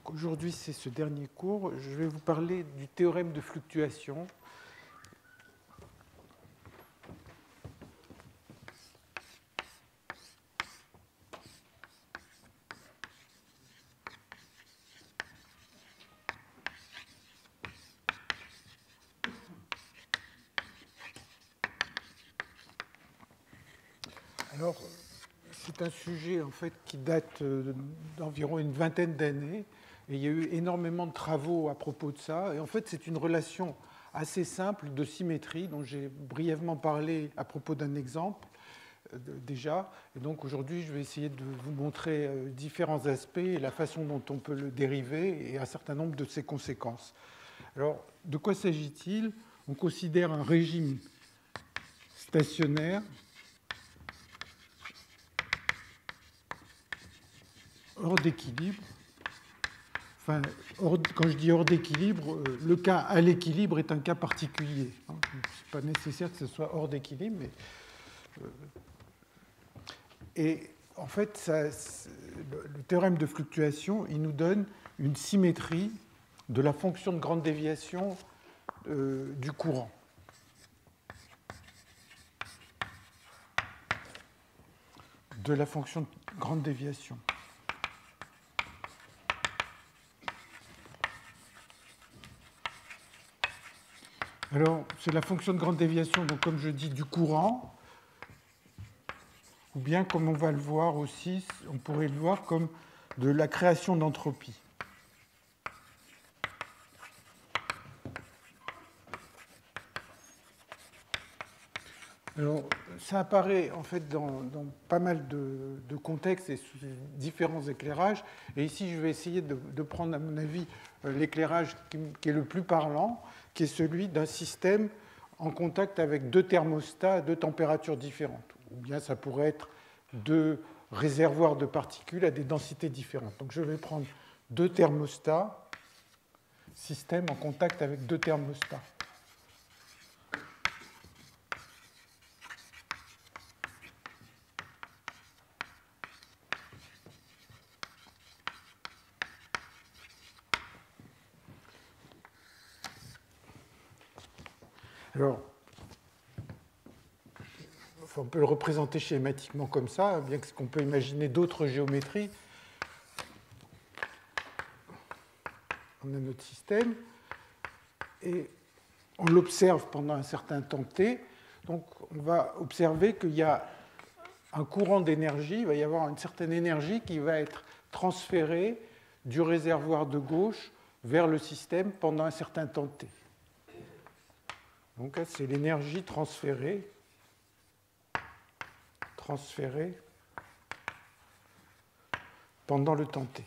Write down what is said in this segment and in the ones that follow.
Donc aujourd'hui, c'est ce dernier cours. Je vais vous parler du théorème de fluctuation. Alors, c'est un sujet en fait qui date d'environ une vingtaine d'années et il y a eu énormément de travaux à propos de ça. Et en fait, c'est une relation assez simple de symétrie dont j'ai brièvement parlé à propos d'un exemple déjà. Et donc aujourd'hui, je vais essayer de vous montrer différents aspects et la façon dont on peut le dériver et un certain nombre de ses conséquences. Alors, de quoi s'agit-il? On considère un régime stationnaire hors d'équilibre. Enfin, quand je dis hors d'équilibre, le cas à l'équilibre est un cas particulier. Ce n'est pas nécessaire que ce soit hors d'équilibre. Et en fait, le théorème de fluctuation, il nous donne une symétrie de la fonction de grande déviation du courant. De la fonction de grande déviation. Alors, c'est la fonction de grande déviation, donc comme je dis, du courant, ou bien comme on va le voir aussi, on pourrait le voir comme de la création d'entropie. Alors, ça apparaît en fait dans pas mal de contextes et sous différents éclairages. Et ici, je vais essayer de prendre, à mon avis, l'éclairage qui est le plus parlant, qui est celui d'un système en contact avec deux thermostats à deux températures différentes. Ou bien ça pourrait être deux réservoirs de particules à des densités différentes. Donc je vais prendre deux thermostats, système en contact avec deux thermostats. Alors, on peut le représenter schématiquement comme ça, bien qu'on peut imaginer d'autres géométries. On a notre système et on l'observe pendant un certain temps t. Donc, on va observer qu'il y a un courant d'énergie, il va y avoir une certaine énergie qui va être transférée du réservoir de gauche vers le système pendant un certain temps t. Donc, c'est l'énergie transférée pendant le temps t.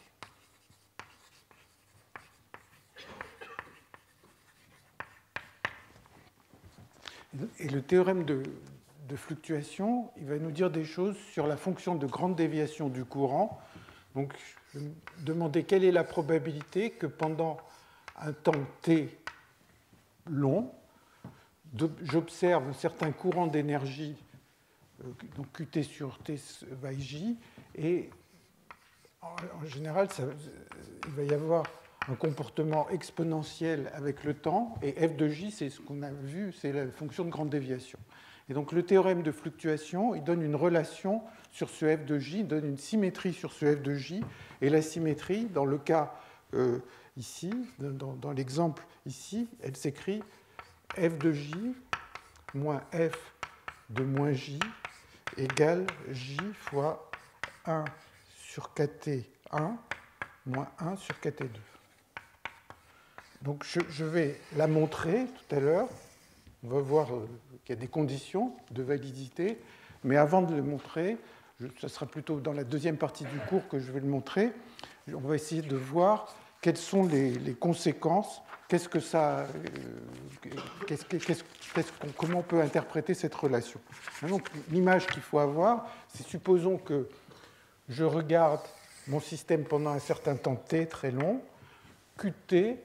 Et le théorème de fluctuation, il va nous dire des choses sur la fonction de grande déviation du courant. Donc, je vais me demander quelle est la probabilité que pendant un temps t long, j'observe un certain courant d'énergie, donc Qt sur T by J, et en général, il va y avoir un comportement exponentiel avec le temps, et f de j, c'est ce qu'on a vu, c'est la fonction de grande déviation. Et donc le théorème de fluctuation, il donne une relation sur ce f de j, il donne une symétrie sur ce f de j, et la symétrie, dans le cas ici, dans l'exemple ici, elle s'écrit f de j moins f de moins j égale j fois 1 sur kt1 moins 1 sur kt2. Donc je vais la montrer tout à l'heure. On va voir qu'il y a des conditions de validité. Mais avant de le montrer, ce sera plutôt dans la deuxième partie du cours que je vais le montrer. On va essayer de voir quelles sont les conséquences, comment on peut interpréter cette relation. Donc l'image qu'il faut avoir, c'est supposons que je regarde mon système pendant un certain temps t très long, Qt,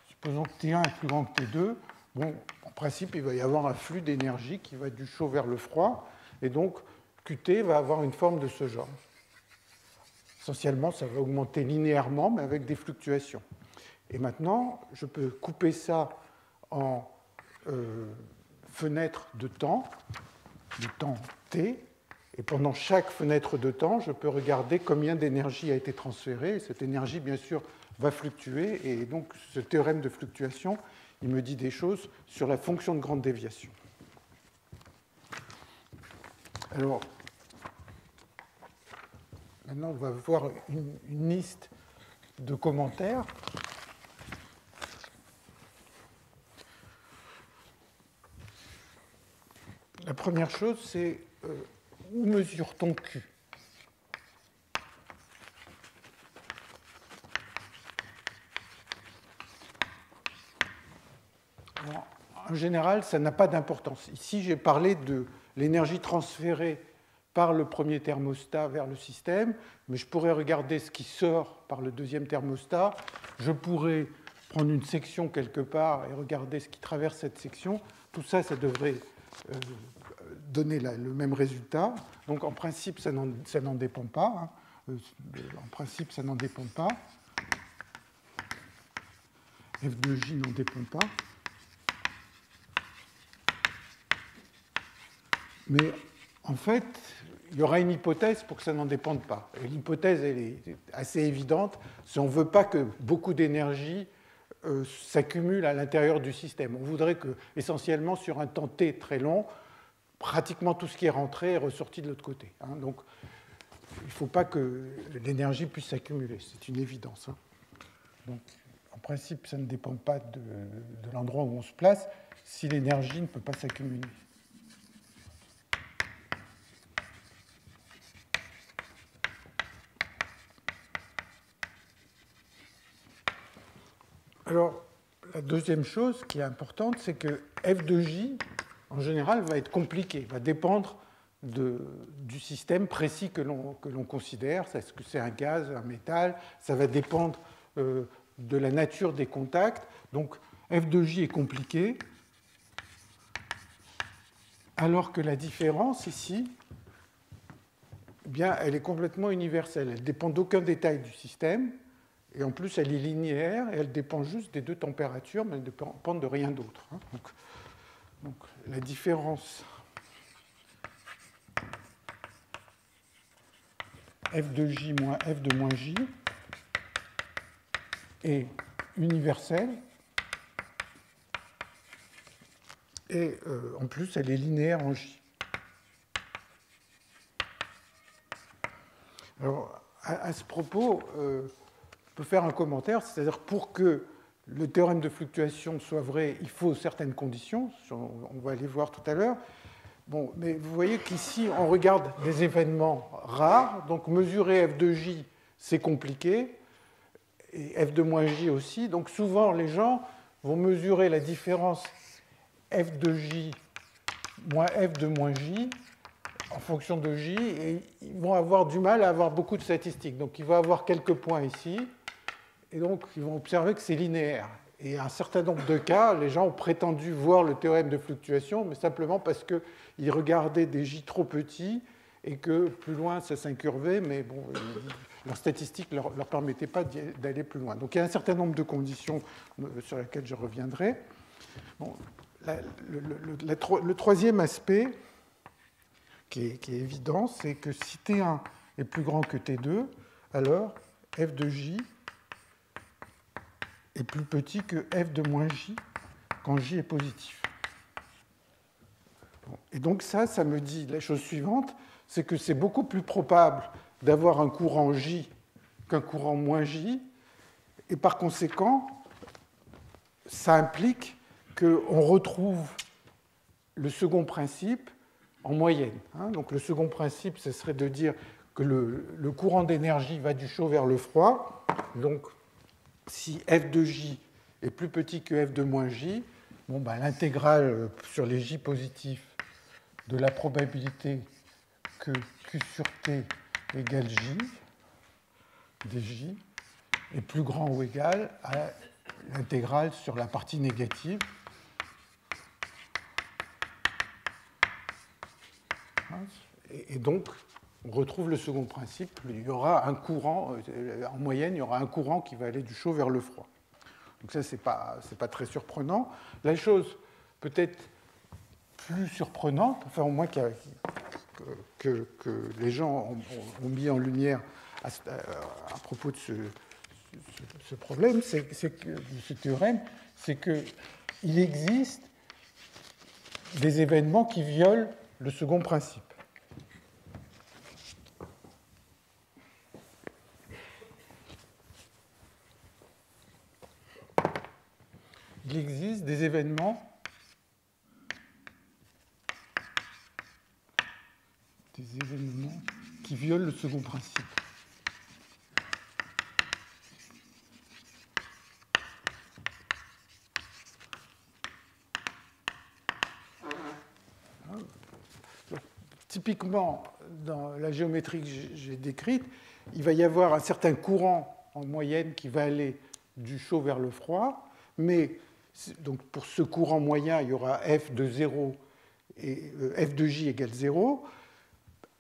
supposons que T1 est plus grand que T2, bon, en principe, il va y avoir un flux d'énergie qui va du chaud vers le froid, et donc Qt va avoir une forme de ce genre. essentiellement, ça va augmenter linéairement, mais avec des fluctuations. Et maintenant, je peux couper ça en fenêtres de temps t, et pendant chaque fenêtre de temps, je peux regarder combien d'énergie a été transférée. Et cette énergie, bien sûr, va fluctuer, et donc ce théorème de fluctuation, il me dit des choses sur la fonction de grande déviation. Alors, maintenant, on va voir une liste de commentaires. La première chose, c'est où mesure-t-on Q? Alors, en général, ça n'a pas d'importance. Ici, j'ai parlé de l'énergie transférée par le premier thermostat vers le système, mais je pourrais regarder ce qui sort par le deuxième thermostat. Je pourrais prendre une section quelque part et regarder ce qui traverse cette section. Tout ça, ça devrait donner le même résultat. Donc, en principe, ça n'en dépend pas. En principe, ça n'en dépend pas. F de J n'en dépend pas. Mais en fait, il y aura une hypothèse pour que ça n'en dépende pas. Et l'hypothèse, elle est assez évidente. Si on ne veut pas que beaucoup d'énergie s'accumule à l'intérieur du système. On voudrait que, essentiellement, sur un temps t très long, pratiquement tout ce qui est rentré est ressorti de l'autre côté. Donc, il ne faut pas que l'énergie puisse s'accumuler. C'est une évidence. Donc, en principe, ça ne dépend pas de l'endroit où on se place si l'énergie ne peut pas s'accumuler. Alors, la deuxième chose qui est importante, c'est que f de j, en général, va être compliqué, va dépendre du système précis que l'on considère. Est-ce que c'est un gaz, un métal? Ça va dépendre de la nature des contacts. Donc, f de j est compliqué, alors que la différence ici, eh bien, elle est complètement universelle. Elle ne dépend d'aucun détail du système. Et en plus, elle est linéaire et elle dépend juste des deux températures, mais elle ne dépend de rien d'autre. Donc, la différence f de j moins f de moins j est universelle. Et en plus, elle est linéaire en j. Alors, à ce propos, je peux faire un commentaire, c'est-à-dire pour que le théorème de fluctuation soit vrai, il faut certaines conditions, on va les voir tout à l'heure. Bon, mais vous voyez qu'ici, on regarde des événements rares, donc mesurer f de j, c'est compliqué, et f de moins j aussi. Donc souvent, les gens vont mesurer la différence f de j moins f de moins j en fonction de j, et ils vont avoir du mal à avoir beaucoup de statistiques. Donc il va y avoir quelques points ici, et donc ils vont observer que c'est linéaire. Et un certain nombre de cas, les gens ont prétendu voir le théorème de fluctuation, mais simplement parce qu'ils regardaient des j trop petits et que plus loin ça s'incurvait, mais bon, leurs statistiques ne leur permettaient pas d'aller plus loin. Donc il y a un certain nombre de conditions sur lesquelles je reviendrai. Bon, le troisième aspect qui est évident, c'est que si T1 est plus grand que T2, alors f de j est plus petit que f de moins j quand j est positif. Bon, et donc ça me dit la chose suivante, c'est que c'est beaucoup plus probable d'avoir un courant j qu'un courant moins j, et par conséquent, ça implique qu'on retrouve le second principe en moyenne. Donc le second principe, ce serait de dire que le courant d'énergie va du chaud vers le froid. Donc si f de j est plus petit que f de moins j, bon, ben, l'intégrale sur les j positifs de la probabilité que q sur t égale j, dj, est plus grand ou égal à l'intégrale sur la partie négative. Et donc, on retrouve le second principe. Il y aura un courant, en moyenne, il y aura un courant qui va aller du chaud vers le froid. Donc ça, ce n'est pas très surprenant. La chose peut-être plus surprenante, enfin au moins que les gens ont mis en lumière à propos de ce problème, ce théorème, c'est qu'il existe des événements qui violent le second principe. Il existe des événements qui violent le second principe. Typiquement, dans la géométrie que j'ai décrite, il va y avoir un certain courant en moyenne qui va aller du chaud vers le froid, mais donc pour ce courant moyen, il y aura f de 0 et f de j égale 0.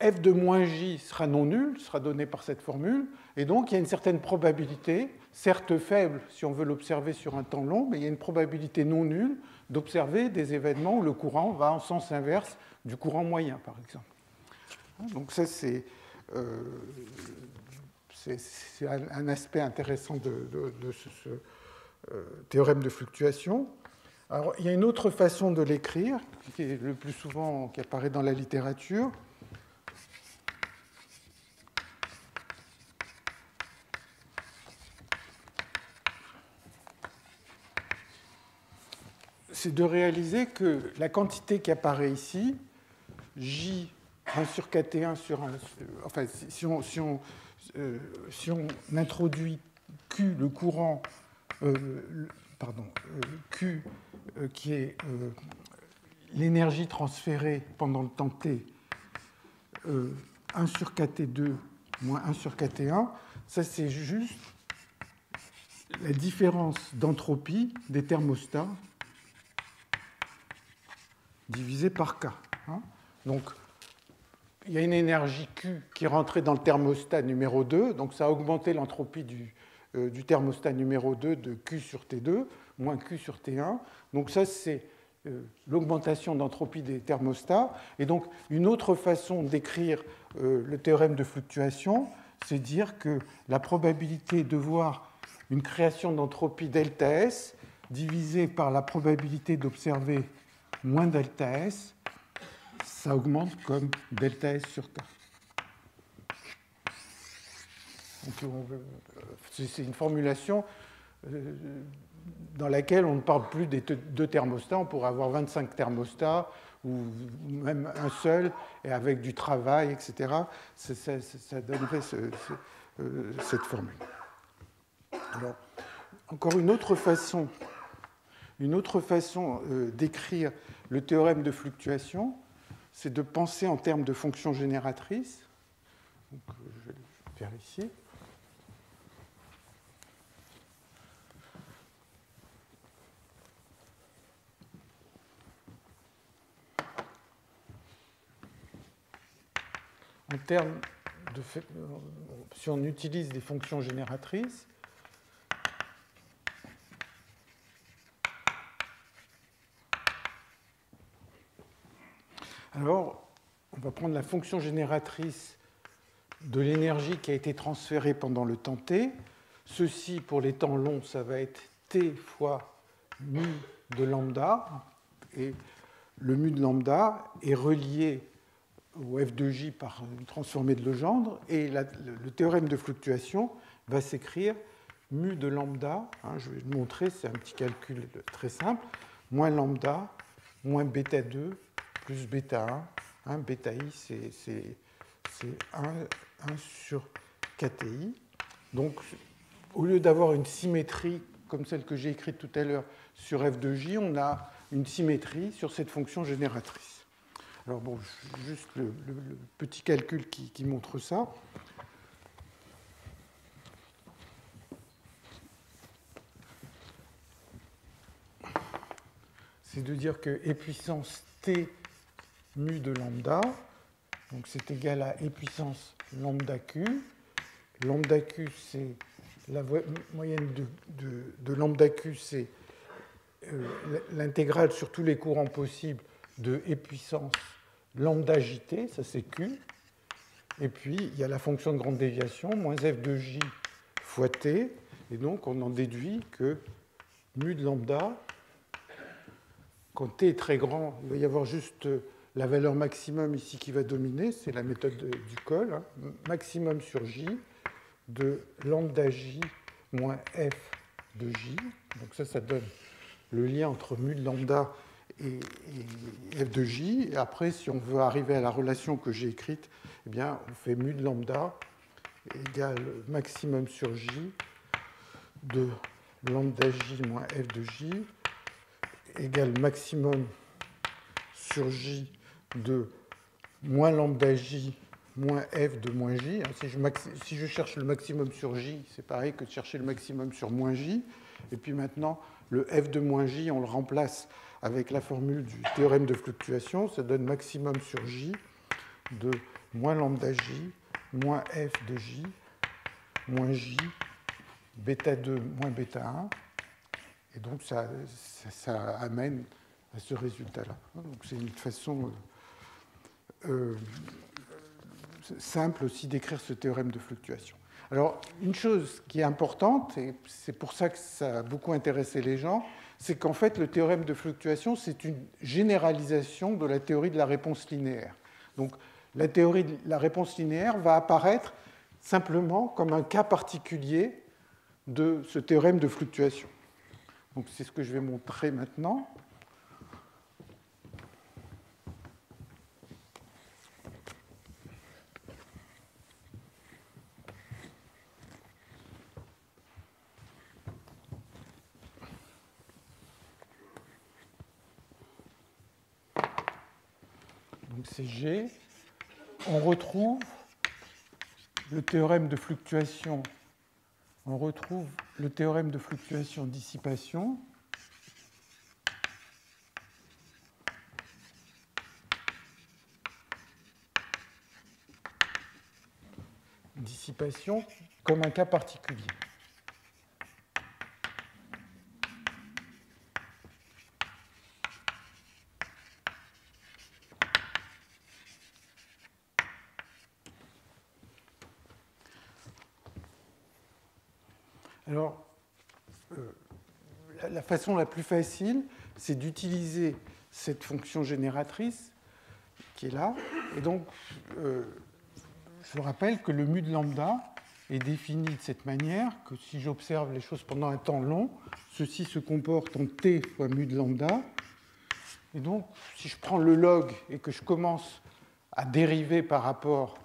F de moins j sera non nul, sera donné par cette formule, et donc il y a une certaine probabilité, certes faible si on veut l'observer sur un temps long, mais il y a une probabilité non nulle d'observer des événements où le courant va en sens inverse du courant moyen, par exemple. Donc ça, c'est un aspect intéressant de ce théorème de fluctuation. Alors, il y a une autre façon de l'écrire, qui est le plus souvent qui apparaît dans la littérature. C'est de réaliser que la quantité qui apparaît ici, J 1 sur Kt1 sur 1, enfin, si on introduit Q, le courant, Q, qui est l'énergie transférée pendant le temps t, 1 sur Kt2 moins 1 sur Kt1, ça c'est juste la différence d'entropie des thermostats divisé par K. Donc, il y a une énergie Q qui est rentrée dans le thermostat numéro 2, donc ça a augmenté l'entropie du thermostat numéro 2 de Q sur T2, moins Q sur T1. Donc ça, c'est l'augmentation d'entropie des thermostats. Et donc, une autre façon d'écrire le théorème de fluctuation, c'est dire que la probabilité de voir une création d'entropie delta S divisée par la probabilité d'observer moins delta S, ça augmente comme delta S sur K. C'est une formulation dans laquelle on ne parle plus des deux thermostats. On pourrait avoir 25 thermostats ou même un seul, et avec du travail, etc. Ça donnerait cette formule. Alors, encore une autre façon d'écrire le théorème de fluctuation, c'est de penser en termes de fonctions génératrices. Donc, je vais le faire ici. En termes de, si on utilise des fonctions génératrices, alors, on va prendre la fonction génératrice de l'énergie qui a été transférée pendant le temps t. Ceci, pour les temps longs, ça va être t fois mu de lambda. Et le mu de lambda est relié au f de j par une transformée de Legendre. Et le théorème de fluctuation va s'écrire mu de lambda. Je vais le montrer, c'est un petit calcul très simple. Moins lambda, moins bêta 2, plus bêta 1. Bêta i, c'est 1 sur KTI. Donc, au lieu d'avoir une symétrie comme celle que j'ai écrite tout à l'heure sur f de j, on a une symétrie sur cette fonction génératrice. Alors, bon, juste le petit calcul qui montre ça. C'est de dire que e puissance t mu de lambda Donc c'est égal à E puissance lambda Q. Lambda Q, c'est la moyenne de lambda Q, c'est l'intégrale sur tous les courants possibles de E puissance lambda JT, ça c'est Q. Et puis il y a la fonction de grande déviation, moins F de J fois T. Et donc on en déduit que mu de lambda, quand T est très grand, il va y avoir juste la valeur maximum ici qui va dominer, c'est la méthode du col, hein, maximum sur J de lambda J moins F de J. Donc ça donne le lien entre mu de lambda et F de J. Et après, si on veut arriver à la relation que j'ai écrite, eh bien, on fait mu de lambda égale maximum sur J de lambda J moins F de J égale maximum sur J de moins lambda J moins F de moins J. Si je cherche le maximum sur J, c'est pareil que de chercher le maximum sur moins J. Et puis maintenant, le F de moins J, on le remplace avec la formule du théorème de fluctuation. Ça donne maximum sur J de moins lambda J moins F de J moins J bêta 2 moins bêta 1. Et donc ça amène à ce résultat-là. Donc c'est une façon simple aussi d'écrire ce théorème de fluctuation. Alors, une chose qui est importante, et c'est pour ça que ça a beaucoup intéressé les gens, c'est qu'en fait, le théorème de fluctuation, c'est une généralisation de la théorie de la réponse linéaire. Donc, la théorie de la réponse linéaire va apparaître simplement comme un cas particulier de ce théorème de fluctuation. Donc, c'est ce que je vais montrer maintenant. Donc c'est G. On retrouve le théorème de fluctuation. On retrouve le théorème de fluctuation dissipation. Dissipation comme un cas particulier. Alors, la façon la plus facile, c'est d'utiliser cette fonction génératrice qui est là. Et donc, je rappelle que le mu de lambda est défini de cette manière, que si j'observe les choses pendant un temps long, ceci se comporte en t fois mu de lambda. Et donc, si je prends le log et que je commence à dériver par rapport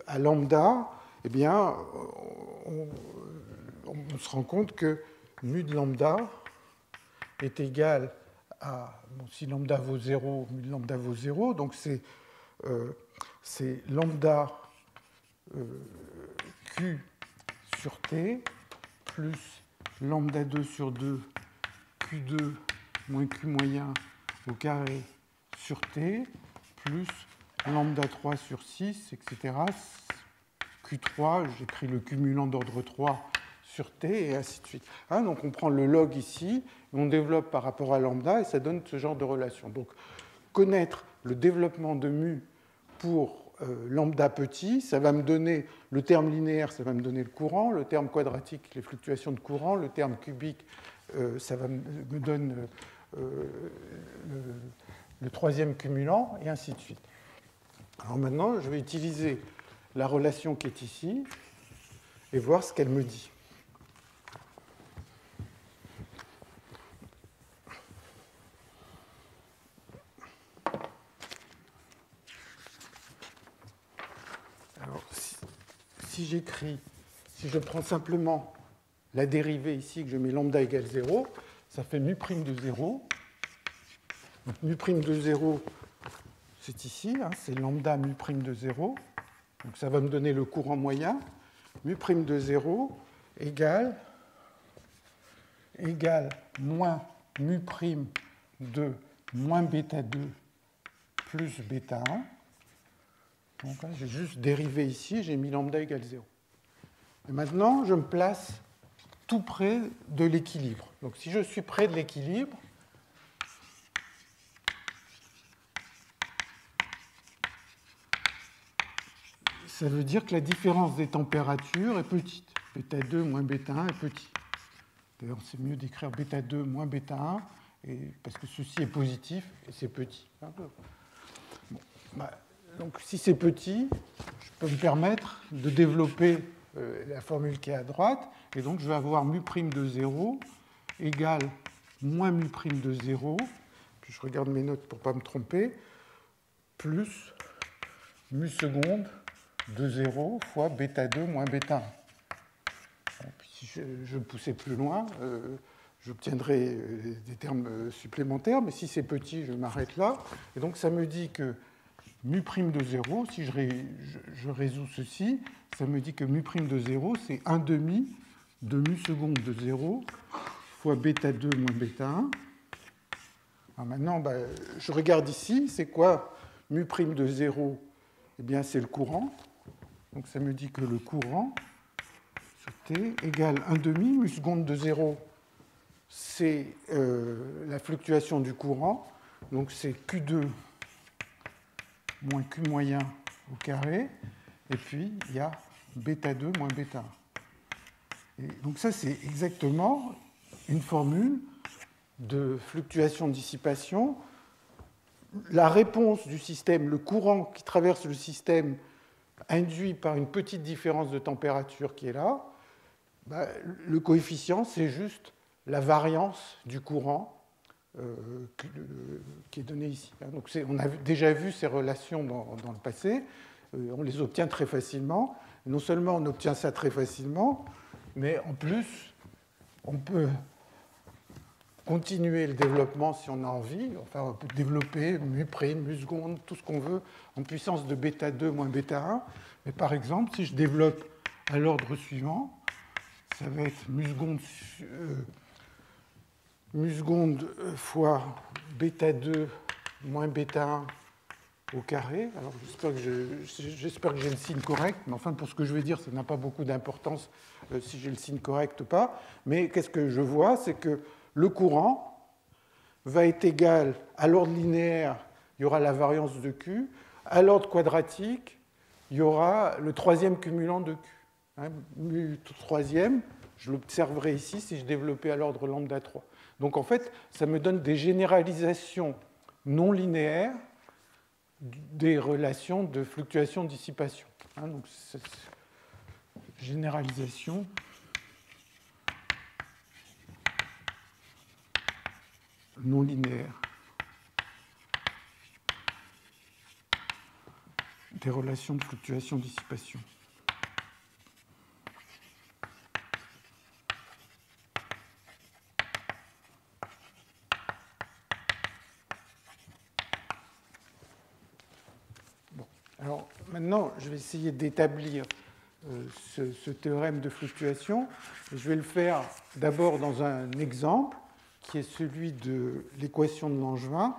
à lambda, eh bien, on se rend compte que mu de lambda est égal à, bon, si lambda vaut 0, mu de lambda vaut 0, donc c'est lambda Q sur T plus lambda 2 sur 2 Q2 moins Q moyen au carré sur T plus lambda 3 sur 6, etc. Q3, j'écris le cumulant d'ordre 3 sur T, et ainsi de suite. Hein, donc on prend le log ici, on développe par rapport à lambda, et ça donne ce genre de relation. Donc connaître le développement de mu pour lambda petit, ça va me donner le terme linéaire, ça va me donner le courant, le terme quadratique, les fluctuations de courant, le terme cubique, ça me donne le troisième cumulant, et ainsi de suite. Alors maintenant, je vais utiliser la relation qui est ici et voir ce qu'elle me dit. Alors, si je prends simplement la dérivée ici, que je mets lambda égale 0, ça fait mu prime de 0. Donc mu prime de 0, c'est ici, hein, c'est lambda mu prime de 0. Donc ça va me donner le courant moyen. Mu prime de 0 égale moins mu prime de moins bêta 2 plus bêta 1. Donc là, j'ai juste dérivé ici, j'ai mis lambda égale 0. Et maintenant, je me place tout près de l'équilibre. Donc si je suis près de l'équilibre, ça veut dire que la différence des températures est petite. Bêta 2 moins bêta 1 est petit. D'ailleurs, c'est mieux d'écrire bêta 2 moins bêta 1, parce que ceci est positif et c'est petit. Bon, donc si c'est petit, je peux me permettre de développer la formule qui est à droite, et donc je vais avoir mu' de 0 égale moins mu' de 0, puis je regarde mes notes pour ne pas me tromper, plus mu seconde de 0 fois bêta 2 moins bêta 1. Puis si je poussais plus loin, j'obtiendrai des termes supplémentaires, mais si c'est petit, je m'arrête là. Et donc ça me dit que mu' de 0, si je résous ceci, ça me dit que mu' de 0, c'est 1 demi de mu seconde de 0 fois bêta 2 moins bêta 1. Alors maintenant, je regarde ici, c'est quoi mu' de 0? Eh bien, c'est le courant. Donc ça me dit que le courant sur T égale 1 demi. Mu seconde de 0, c'est la fluctuation du courant. Donc c'est Q2 moins Q moyen au carré. Et puis, il y a bêta 2 moins bêta 1. Et donc ça, c'est exactement une formule de fluctuation-dissipation. La réponse du système, le courant qui traverse le système, induit par une petite différence de température qui est là, le coefficient, c'est juste la variance du courant qui est donné ici. Donc on a déjà vu ces relations dans le passé, on les obtient très facilement. Non seulement on obtient ça très facilement, mais en plus, on peut continuer le développement si on a envie. Enfin, on peut développer mu', mu seconde, tout ce qu'on veut, en puissance de bêta 2 moins bêta 1. Mais par exemple, si je développe à l'ordre suivant, ça va être mu seconde fois bêta 2 moins bêta 1 au carré. Alors j'espère que j'ai le signe correct, mais enfin pour ce que je vais dire, ça n'a pas beaucoup d'importance si j'ai le signe correct ou pas. Mais qu'est-ce que je vois? C'est que le courant va être égal à l'ordre linéaire, il y aura la variance de Q, à l'ordre quadratique, il y aura le troisième cumulant de Q. Mu troisième, je l'observerai ici si je développais à l'ordre lambda 3. Donc en fait, ça me donne des généralisations non linéaires des relations de fluctuation-dissipation. Donc, généralisation non linéaire des relations de fluctuation-dissipation. Alors maintenant, je vais essayer d'établir ce théorème de fluctuation. Je vais le faire d'abord dans un exemple qui est celui de l'équation de Langevin,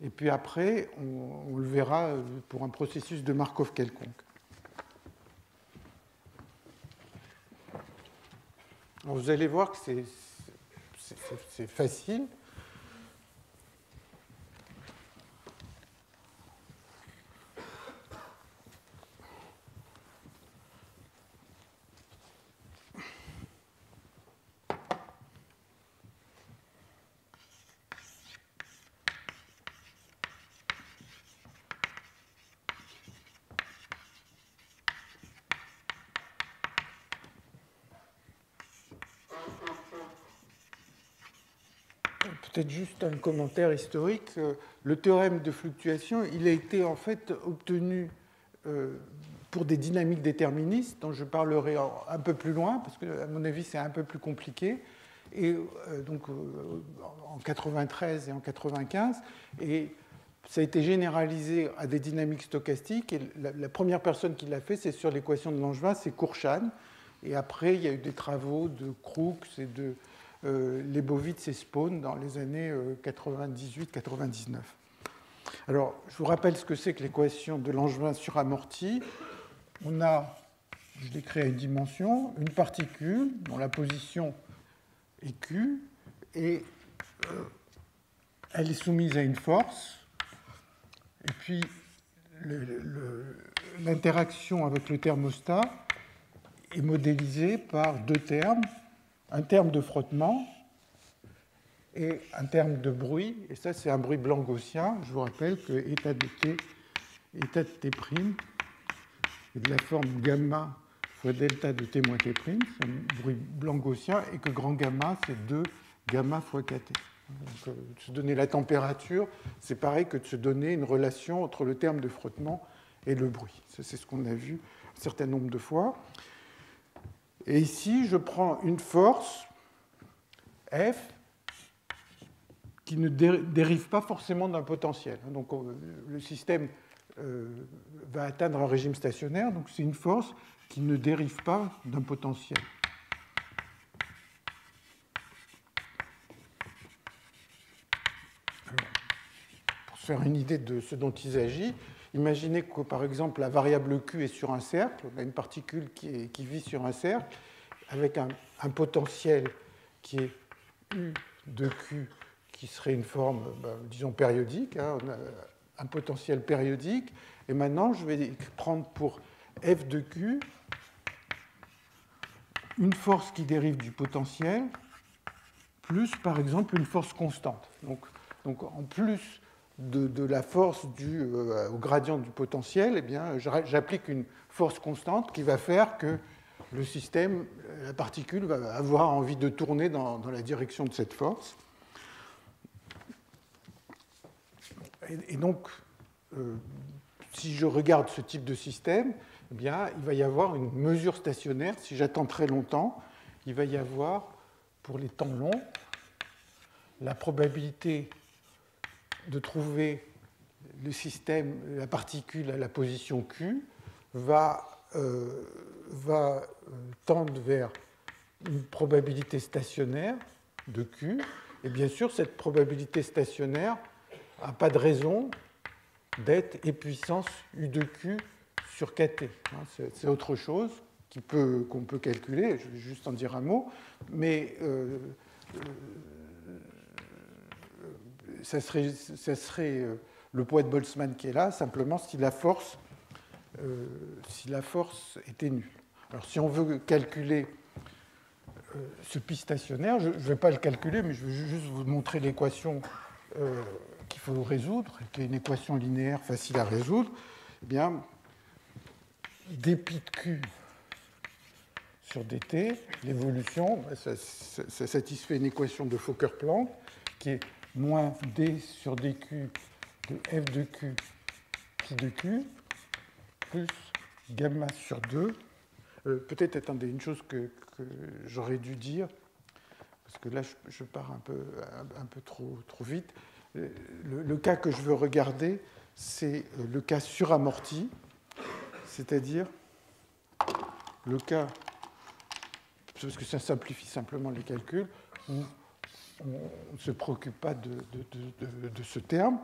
et puis après, on le verra pour un processus de Markov quelconque. Alors vous allez voir que c'est facile. Peut-être juste un commentaire historique. Le théorème de fluctuation, il a été en fait obtenu pour des dynamiques déterministes, dont je parlerai un peu plus loin, parce que à mon avis c'est un peu plus compliqué, et donc en 93 et en 95, et ça a été généralisé à des dynamiques stochastiques, et la première personne qui l'a fait, c'est sur l'équation de Langevin, c'est Khurshad, et après il y a eu des travaux de Crookes et de Leibowitz et Spohn dans les années 98-99. Alors, je vous rappelle ce que c'est que l'équation de Langevin suramortie. On a, je l'ai créé à une dimension, une particule dont la position est Q, et elle est soumise à une force, et puis l'interaction avec le thermostat est modélisée par deux termes, un terme de frottement et un terme de bruit, et ça c'est un bruit blanc gaussien. Je vous rappelle que état de T est de la forme gamma fois delta de T moins T', c'est un bruit blanc gaussien, et que grand gamma c'est 2 gamma fois KT. Donc, de se donner la température, c'est pareil que de se donner une relation entre le terme de frottement et le bruit. Ça, c'est ce qu'on a vu un certain nombre de fois. Et ici, je prends une force, F, qui ne dérive pas forcément d'un potentiel. Donc, le système va atteindre un régime stationnaire, donc c'est une force qui ne dérive pas d'un potentiel. Faire une idée de ce dont il s'agit, imaginez que, par exemple, la variable Q est sur un cercle, on a une particule qui vit sur un cercle, avec un potentiel qui est U de Q, qui serait une forme, disons, périodique, hein, on a un potentiel périodique, et maintenant, je vais prendre pour F de Q une force qui dérive du potentiel, plus, par exemple, une force constante. Donc en plus de la force due au gradient du potentiel, eh bien, j'applique une force constante qui va faire que le système, la particule, va avoir envie de tourner dans la direction de cette force. Et donc, si je regarde ce type de système, eh bien, il va y avoir une mesure stationnaire. Si j'attends très longtemps, il va y avoir, pour les temps longs, la probabilité de trouver le système, la particule à la position Q, va tendre vers une probabilité stationnaire de Q. Et bien sûr, cette probabilité stationnaire n'a pas de raison d'être e puissance U de Q sur KT. C'est autre chose qu'on peut calculer, je vais juste en dire un mot, mais ça serait le poids de Boltzmann qui est là, simplement si la force était nulle. Alors si on veut calculer ce pi stationnaire, je ne vais pas le calculer, mais je vais juste vous montrer l'équation qu'il faut résoudre, qui est une équation linéaire facile à résoudre. Eh bien, dpi de Q sur dt, l'évolution, ça satisfait une équation de Fokker-Planck qui est moins d sur dq de f de q pi de q plus gamma sur 2. Peut-être, attendez, une chose que j'aurais dû dire, parce que là, je pars un peu trop vite. Le cas que je veux regarder, c'est le cas suramorti, c'est-à-dire le cas, parce que ça simplifie simplement les calculs, où on ne se préoccupe pas de ce terme.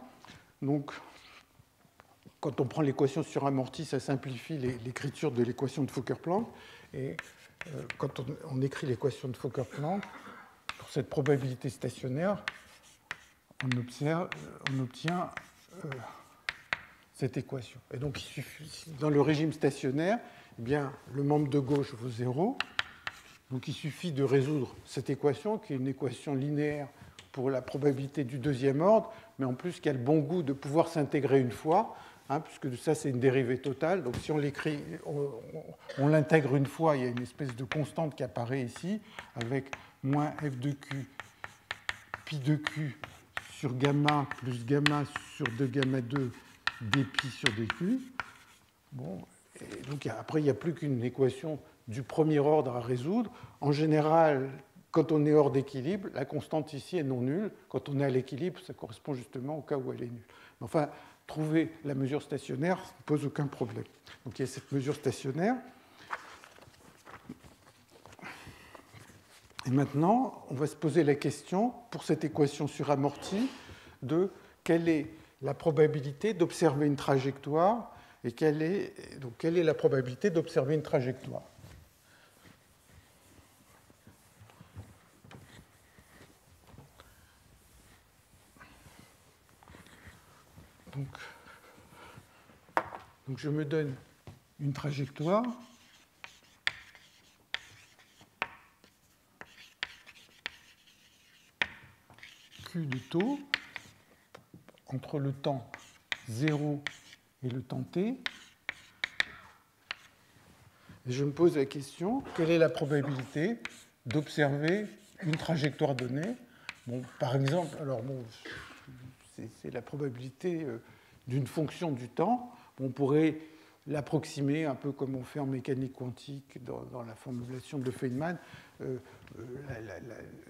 Donc, quand on prend l'équation suramortie, ça simplifie l'écriture de l'équation de Fokker-Planck. Et quand on écrit l'équation de Fokker-Planck, pour cette probabilité stationnaire, on obtient cette équation. Et donc, il suffit, dans le régime stationnaire, eh bien, le membre de gauche vaut 0. Donc, il suffit de résoudre cette équation, qui est une équation linéaire pour la probabilité du deuxième ordre, mais en plus qui a le bon goût de pouvoir s'intégrer une fois, hein, puisque ça, c'est une dérivée totale. Donc, si on l'écrit, on l'intègre une fois, il y a une espèce de constante qui apparaît ici, avec moins f de q, pi de q sur gamma plus gamma sur 2 gamma 2 dpi sur dq. Bon, et donc après, il n'y a plus qu'une équation du premier ordre à résoudre. En général, quand on est hors d'équilibre, la constante ici est non nulle. Quand on est à l'équilibre, ça correspond justement au cas où elle est nulle. Mais enfin, trouver la mesure stationnaire ne pose aucun problème. Donc il y a cette mesure stationnaire. Et maintenant, on va se poser la question, pour cette équation suramortie, de quelle est la probabilité d'observer une trajectoire et quelle est la probabilité d'observer une trajectoire. Donc je me donne une trajectoire Q de taux entre le temps 0 et le temps t. Et je me pose la question, quelle est la probabilité d'observer une trajectoire donnée? Bon, par exemple, alors bon, c'est la probabilité d'une fonction du temps. On pourrait l'approximer un peu comme on fait en mécanique quantique dans la formulation de Feynman,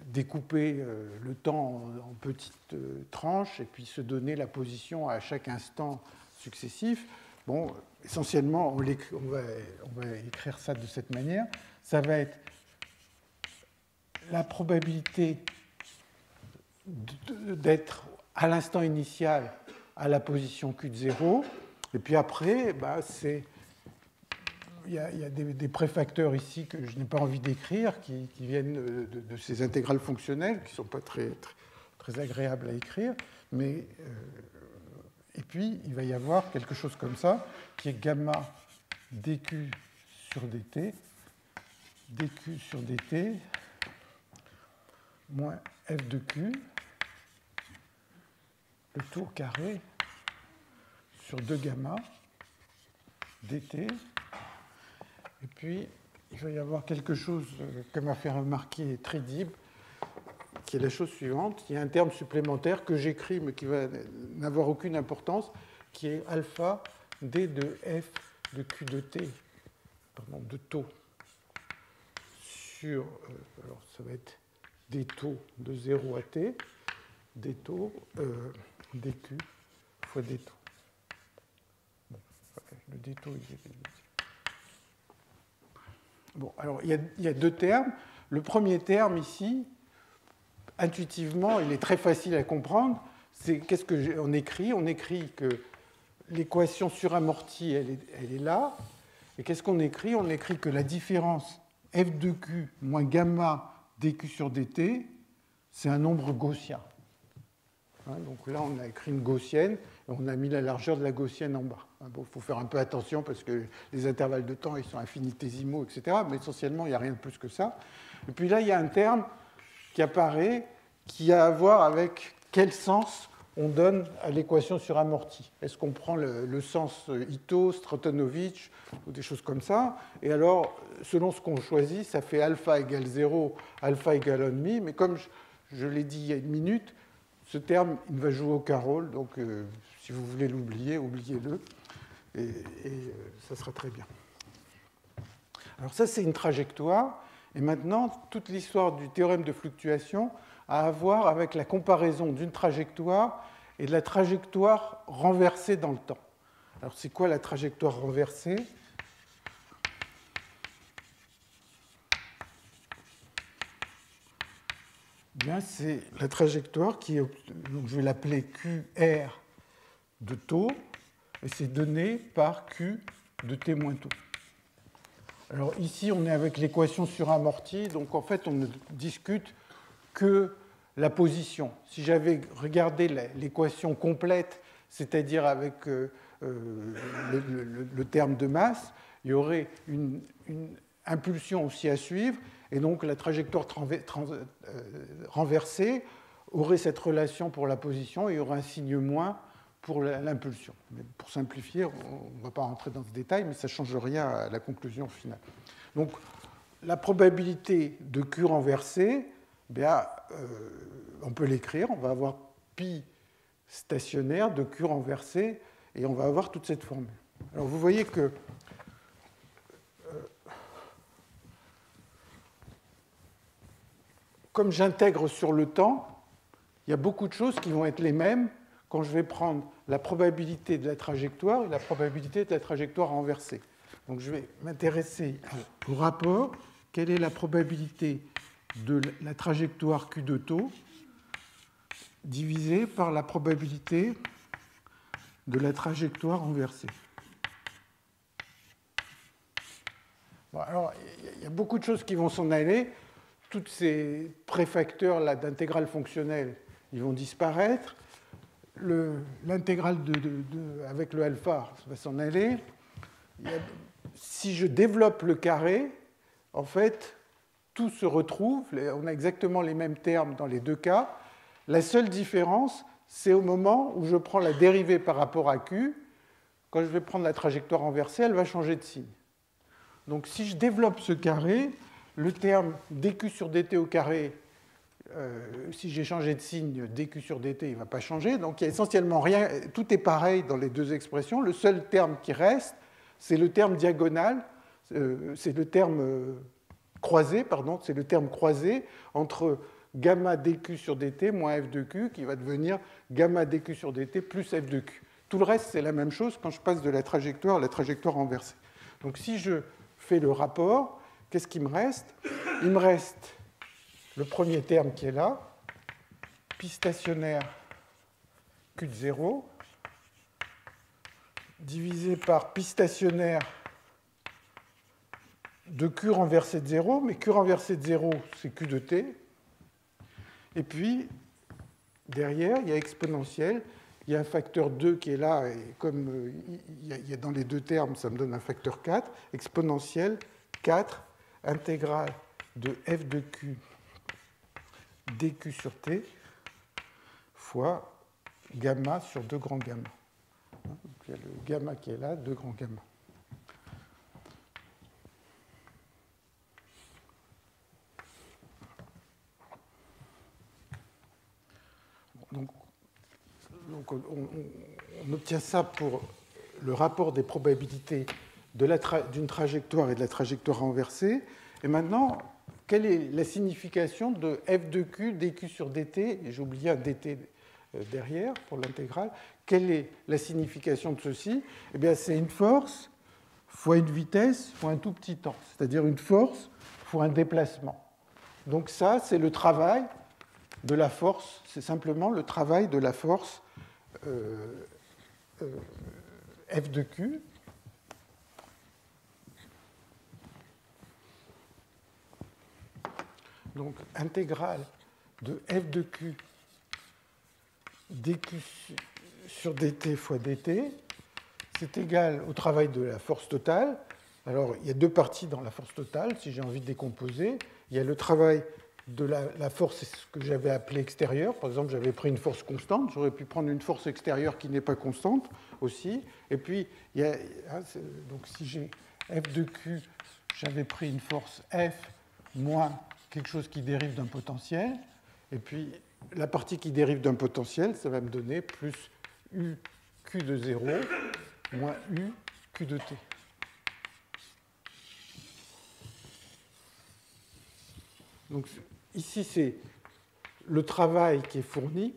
découper le temps en petites tranches et puis se donner la position à chaque instant successif. Bon, essentiellement, on va écrire ça de cette manière. Ça va être la probabilité d'être à l'instant initial à la position Q de 0. Et puis après, bah, il y a des préfacteurs ici que je n'ai pas envie d'écrire, qui viennent de ces intégrales fonctionnelles, qui ne sont pas très agréables à écrire. Mais, et puis, il va y avoir quelque chose comme ça, qui est gamma dq sur dt, dq sur dt, moins f de q, le tour carré sur 2 gamma dt. Et puis, il va y avoir quelque chose que m'a fait remarquer Tridib, qui est la chose suivante. Il y a un terme supplémentaire que j'écris, mais qui va n'avoir aucune importance, qui est alpha d de f de q de t, pardon, de taux, sur, alors ça va être des taux de 0 à t, des taux dq fois des taux. Bon, le d taux, il est... Bon, alors il y a deux termes. Le premier terme ici, intuitivement, il est très facile à comprendre. C'est qu'est-ce qu'on écrit? On écrit que l'équation suramortie, elle est là. Et qu'est-ce qu'on écrit? On écrit que la différence f de q moins gamma dq sur dt, c'est un nombre gaussien. Hein, donc là, on a écrit une gaussienne, et on a mis la largeur de la gaussienne en bas. Bon, il faut faire un peu attention parce que les intervalles de temps, ils sont infinitésimaux, etc. Mais essentiellement, il n'y a rien de plus que ça. Et puis là, il y a un terme qui apparaît, qui a à voir avec quel sens on donne à l'équation suramortie. Est-ce qu'on prend le sens Ito, Stratonovich, ou des choses comme ça? Et alors, selon ce qu'on choisit, ça fait alpha égale 0, alpha égale 1,5. Mais comme je l'ai dit il y a une minute, ce terme, il ne va jouer aucun rôle. Donc, si vous voulez l'oublier, oubliez-le. Et ça sera très bien. Alors ça, c'est une trajectoire. Et maintenant, toute l'histoire du théorème de fluctuation a à voir avec la comparaison d'une trajectoire et de la trajectoire renversée dans le temps. Alors c'est quoi la trajectoire renversée? Bien, c'est la trajectoire qui est, donc je vais l'appeler QR de taux, et c'est donné par Q de T moins taux. Alors ici, on est avec l'équation suramortie, donc en fait, on ne discute que la position. Si j'avais regardé l'équation complète, c'est-à-dire avec le terme de masse, il y aurait une impulsion aussi à suivre, et donc la trajectoire renversée aurait cette relation pour la position et il y aurait un signe moins pour l'impulsion. Pour simplifier, on ne va pas rentrer dans ce détail, mais ça ne change rien à la conclusion finale. Donc, la probabilité de Q renversée, on peut l'écrire, on va avoir pi stationnaire de Q renversé, et on va avoir toute cette formule. Alors, vous voyez que comme j'intègre sur le temps, il y a beaucoup de choses qui vont être les mêmes quand je vais prendre la probabilité de la trajectoire et la probabilité de la trajectoire renversée. Donc je vais m'intéresser au rapport. Quelle est la probabilité de la trajectoire Q de taux divisée par la probabilité de la trajectoire renversée. Bon, alors, il y a beaucoup de choses qui vont s'en aller. Tous ces préfacteurs d'intégrales fonctionnelles, ils vont disparaître. L'intégrale avec le alpha va s'en aller. Si je développe le carré, en fait, tout se retrouve. On a exactement les mêmes termes dans les deux cas. La seule différence, c'est au moment où je prends la dérivée par rapport à Q. Quand je vais prendre la trajectoire renversée, elle va changer de signe. Donc si je développe ce carré, le terme dq sur dt au carré, si j'ai changé de signe, dq sur dt, il ne va pas changer. Donc il y a essentiellement rien, tout est pareil dans les deux expressions. Le seul terme qui reste, c'est le terme diagonal, c'est le terme croisé, pardon, c'est le terme croisé entre gamma dq sur dt moins f de q, qui va devenir gamma dq sur dt plus f de q. Tout le reste, c'est la même chose quand je passe de la trajectoire à la trajectoire renversée. Donc si je fais le rapport, qu'est-ce qui me reste? Il me reste le premier terme qui est là, pi stationnaire q de 0, divisé par pi stationnaire de q renversé de 0, mais q renversé de 0, c'est q de t. Et puis, derrière, il y a exponentielle. Il y a un facteur 2 qui est là, et comme il y a dans les deux termes, ça me donne un facteur 4. Exponentielle 4, intégrale de f de q dq sur t fois gamma sur 2 grands gamma. Donc, il y a le gamma qui est là, 2 grands gamma. Donc on obtient ça pour le rapport des probabilités d'une trajectoire et de la trajectoire renversée. Et maintenant, quelle est la signification de f de q dq sur dt? J'ai oublié un dt derrière pour l'intégrale. Quelle est la signification de ceci? Eh bien, c'est une force fois une vitesse fois un tout petit temps, c'est-à-dire une force fois un déplacement. Donc ça, c'est le travail de la force, c'est simplement le travail de la force f de q. Donc, intégrale de f de q dq sur dt fois dt, c'est égal au travail de la force totale. Alors, il y a deux parties dans la force totale, si j'ai envie de décomposer. Il y a le travail de la force, c'est ce que j'avais appelé extérieure. Par exemple, j'avais pris une force constante. J'aurais pu prendre une force extérieure qui n'est pas constante aussi. Et puis, donc si j'ai f de q, j'avais pris une force f moins quelque chose qui dérive d'un potentiel. Et puis, la partie qui dérive d'un potentiel, ça va me donner plus u q de 0 moins u q de t. Donc, ici, c'est le travail qui est fourni.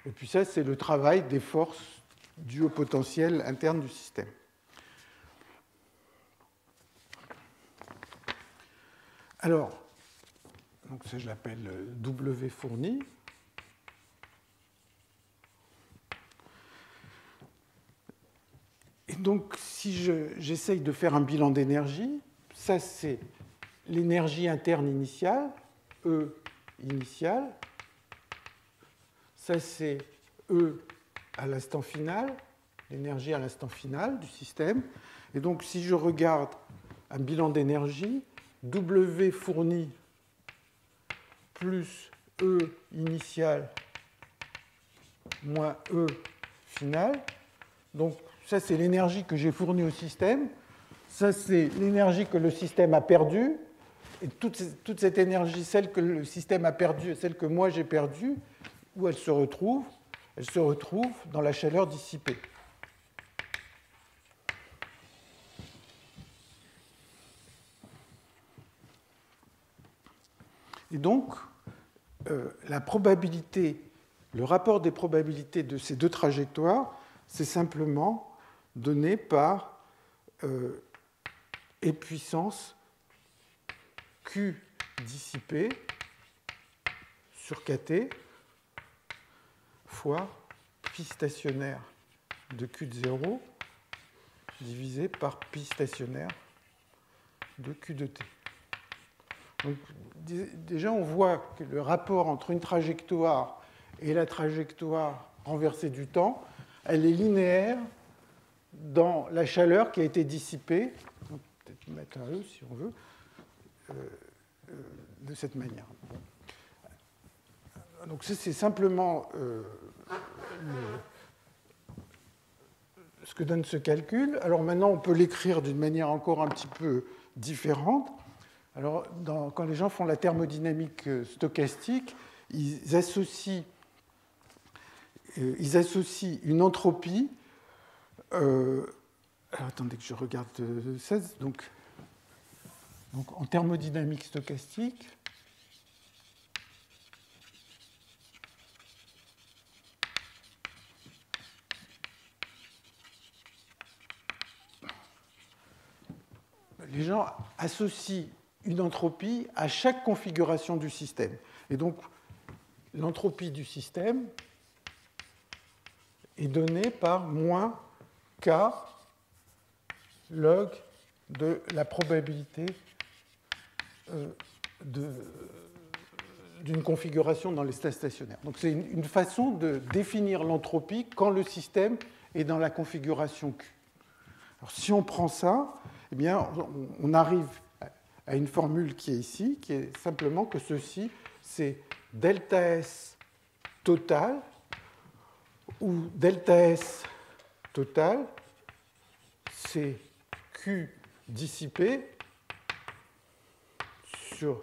Et puis ça, c'est le travail des forces dues au potentiel interne du système. Alors, donc ça, je l'appelle W fourni. Et donc, si j'essaye de faire un bilan d'énergie, ça, c'est l'énergie interne initiale, E initiale. Ça, c'est E à l'instant final, l'énergie à l'instant final du système. Et donc, si je regarde un bilan d'énergie, W fourni plus E initial moins E final. Donc, ça, c'est l'énergie que j'ai fournie au système. Ça, c'est l'énergie que le système a perdue. Et toute cette énergie, celle que le système a perdue et celle que moi j'ai perdue, où elle se retrouve? Elle se retrouve dans la chaleur dissipée. Et donc, la probabilité, le rapport des probabilités de ces deux trajectoires, c'est simplement donné par E puissance Q dissipé sur kT fois pi stationnaire de Q de 0 divisé par pi stationnaire de Q de t. Donc, déjà, on voit que le rapport entre une trajectoire et la trajectoire renversée du temps, elle est linéaire dans la chaleur qui a été dissipée, peut-être mettre un E si on veut, de cette manière. Donc c'est simplement ce que donne ce calcul. Alors maintenant, on peut l'écrire d'une manière encore un petit peu différente. Alors, quand les gens font la thermodynamique stochastique, ils associent une entropie. Alors, attendez que je regarde 16. Donc, en thermodynamique stochastique, les gens associent une entropie à chaque configuration du système. Et donc, l'entropie du système est donnée par moins K log de la probabilité d'une configuration dans l'état stationnaire. Donc, c'est une façon de définir l'entropie quand le système est dans la configuration Q. Alors, si on prend ça, eh bien, on arrive à une formule qui est ici, qui est simplement que ceci, c'est delta S total, où delta S total, c'est Q dissipé sur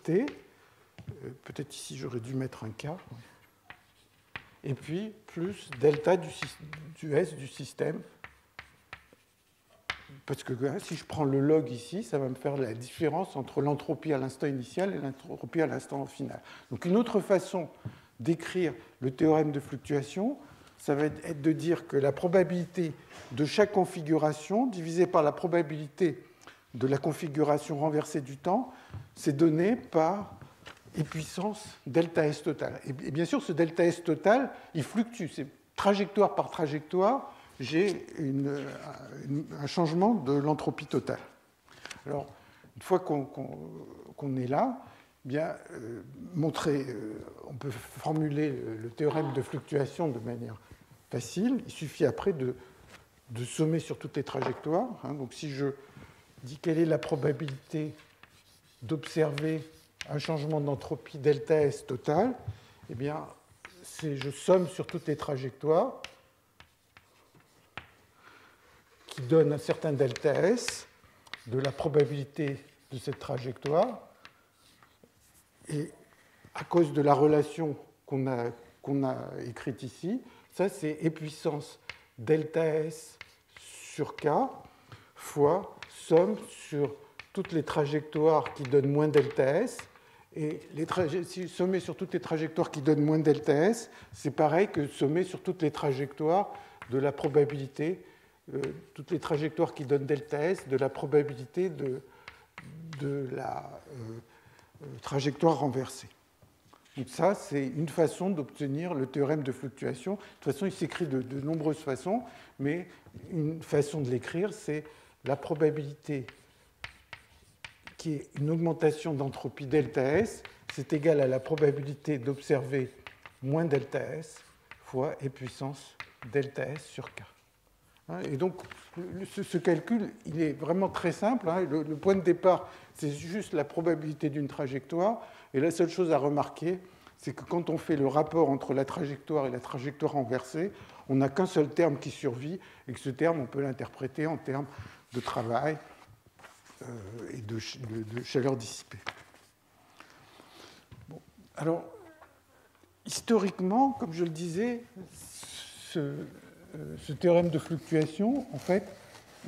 T. Peut-être ici, j'aurais dû mettre un K. Et puis, plus delta du S du système. Parce que si je prends le log ici, ça va me faire la différence entre l'entropie à l'instant initial et l'entropie à l'instant final. Donc une autre façon d'écrire le théorème de fluctuation, ça va être de dire que la probabilité de chaque configuration divisée par la probabilité de la configuration renversée du temps, c'est donné par E puissance delta S total. Et bien sûr, ce delta S total, il fluctue. C'est trajectoire par trajectoire, j'ai un changement de l'entropie totale. Alors, une fois qu'on est là, bien, on peut formuler le théorème de fluctuation de manière facile. Il suffit après de sommer sur toutes les trajectoires. Donc, si je dis quelle est la probabilité d'observer un changement d'entropie delta S total, eh bien, je somme sur toutes les trajectoires qui donne un certain delta S de la probabilité de cette trajectoire. Et à cause de la relation qu'on a écrite ici, ça c'est E puissance delta S sur K fois somme sur toutes les trajectoires qui donnent moins delta S. Et si sommer sur toutes les trajectoires qui donnent moins delta S, c'est pareil que sommer sur toutes les trajectoires de la probabilité, toutes les trajectoires qui donnent delta S, de la probabilité de la trajectoire renversée. Donc ça, c'est une façon d'obtenir le théorème de fluctuation. De toute façon, il s'écrit de nombreuses façons, mais une façon de l'écrire, c'est la probabilité qui est une augmentation d'entropie delta S, c'est égal à la probabilité d'observer moins delta S fois E puissance delta S sur K. Et donc, ce calcul, il est vraiment très simple. Le point de départ, c'est juste la probabilité d'une trajectoire. Et la seule chose à remarquer, c'est que quand on fait le rapport entre la trajectoire et la trajectoire renversée, on n'a qu'un seul terme qui survit, et que ce terme, on peut l'interpréter en termes de travail et de chaleur dissipée. Bon. Alors, historiquement, comme je le disais, ce théorème de fluctuation, en fait,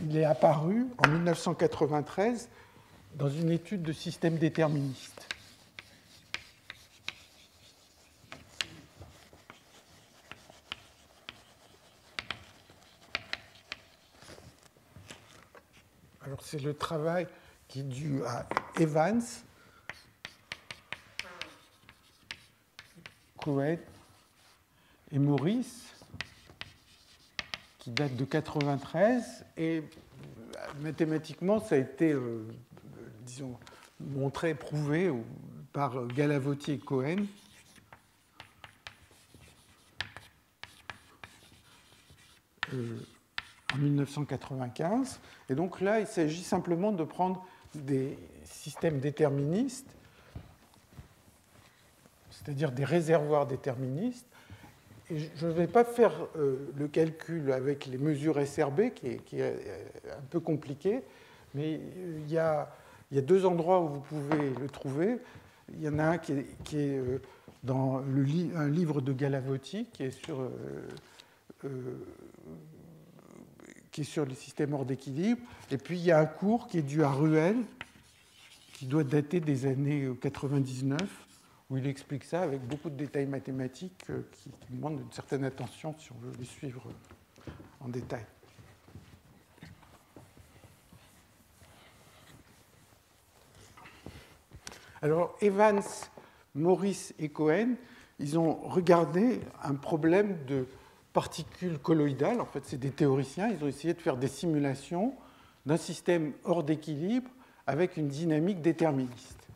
il est apparu en 1993 dans une étude de système déterministe. Alors, c'est le travail qui est dû à Evans, Coué et Morris, qui date de 1993, et mathématiquement, ça a été, disons, montré, prouvé par Galavotti et Cohen. En 1995. Et donc là, il s'agit simplement de prendre des systèmes déterministes, c'est-à-dire des réservoirs déterministes. Et je ne vais pas faire le calcul avec les mesures SRB, qui est un peu compliqué, mais il y a deux endroits où vous pouvez le trouver. Il y en a un qui est dans un livre de Galavotti, qui est sur les systèmes hors d'équilibre. Et puis, il y a un cours qui est dû à Ruel, qui doit dater des années 99, où il explique ça avec beaucoup de détails mathématiques qui demandent une certaine attention si on veut les suivre en détail. Alors, Evans, Morris et Cohen, ils ont regardé un problème de particules colloïdales. En fait, c'est des théoriciens. Ils ont essayé de faire des simulations d'un système hors d'équilibre avec une dynamique déterministe.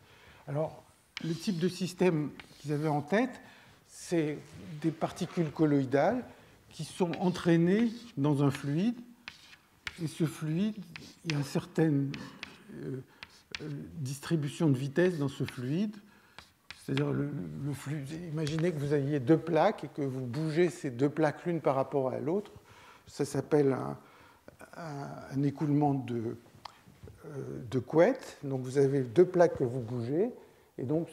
Alors, le type de système qu'ils avaient en tête, c'est des particules colloïdales qui sont entraînées dans un fluide. Et ce fluide, il y a une certaine distribution de vitesse dans ce fluide. C'est-à-dire, le fluide, imaginez que vous ayez deux plaques et que vous bougez ces deux plaques l'une par rapport à l'autre. Ça s'appelle un écoulement de Couette. Donc, vous avez deux plaques que vous bougez. Et donc,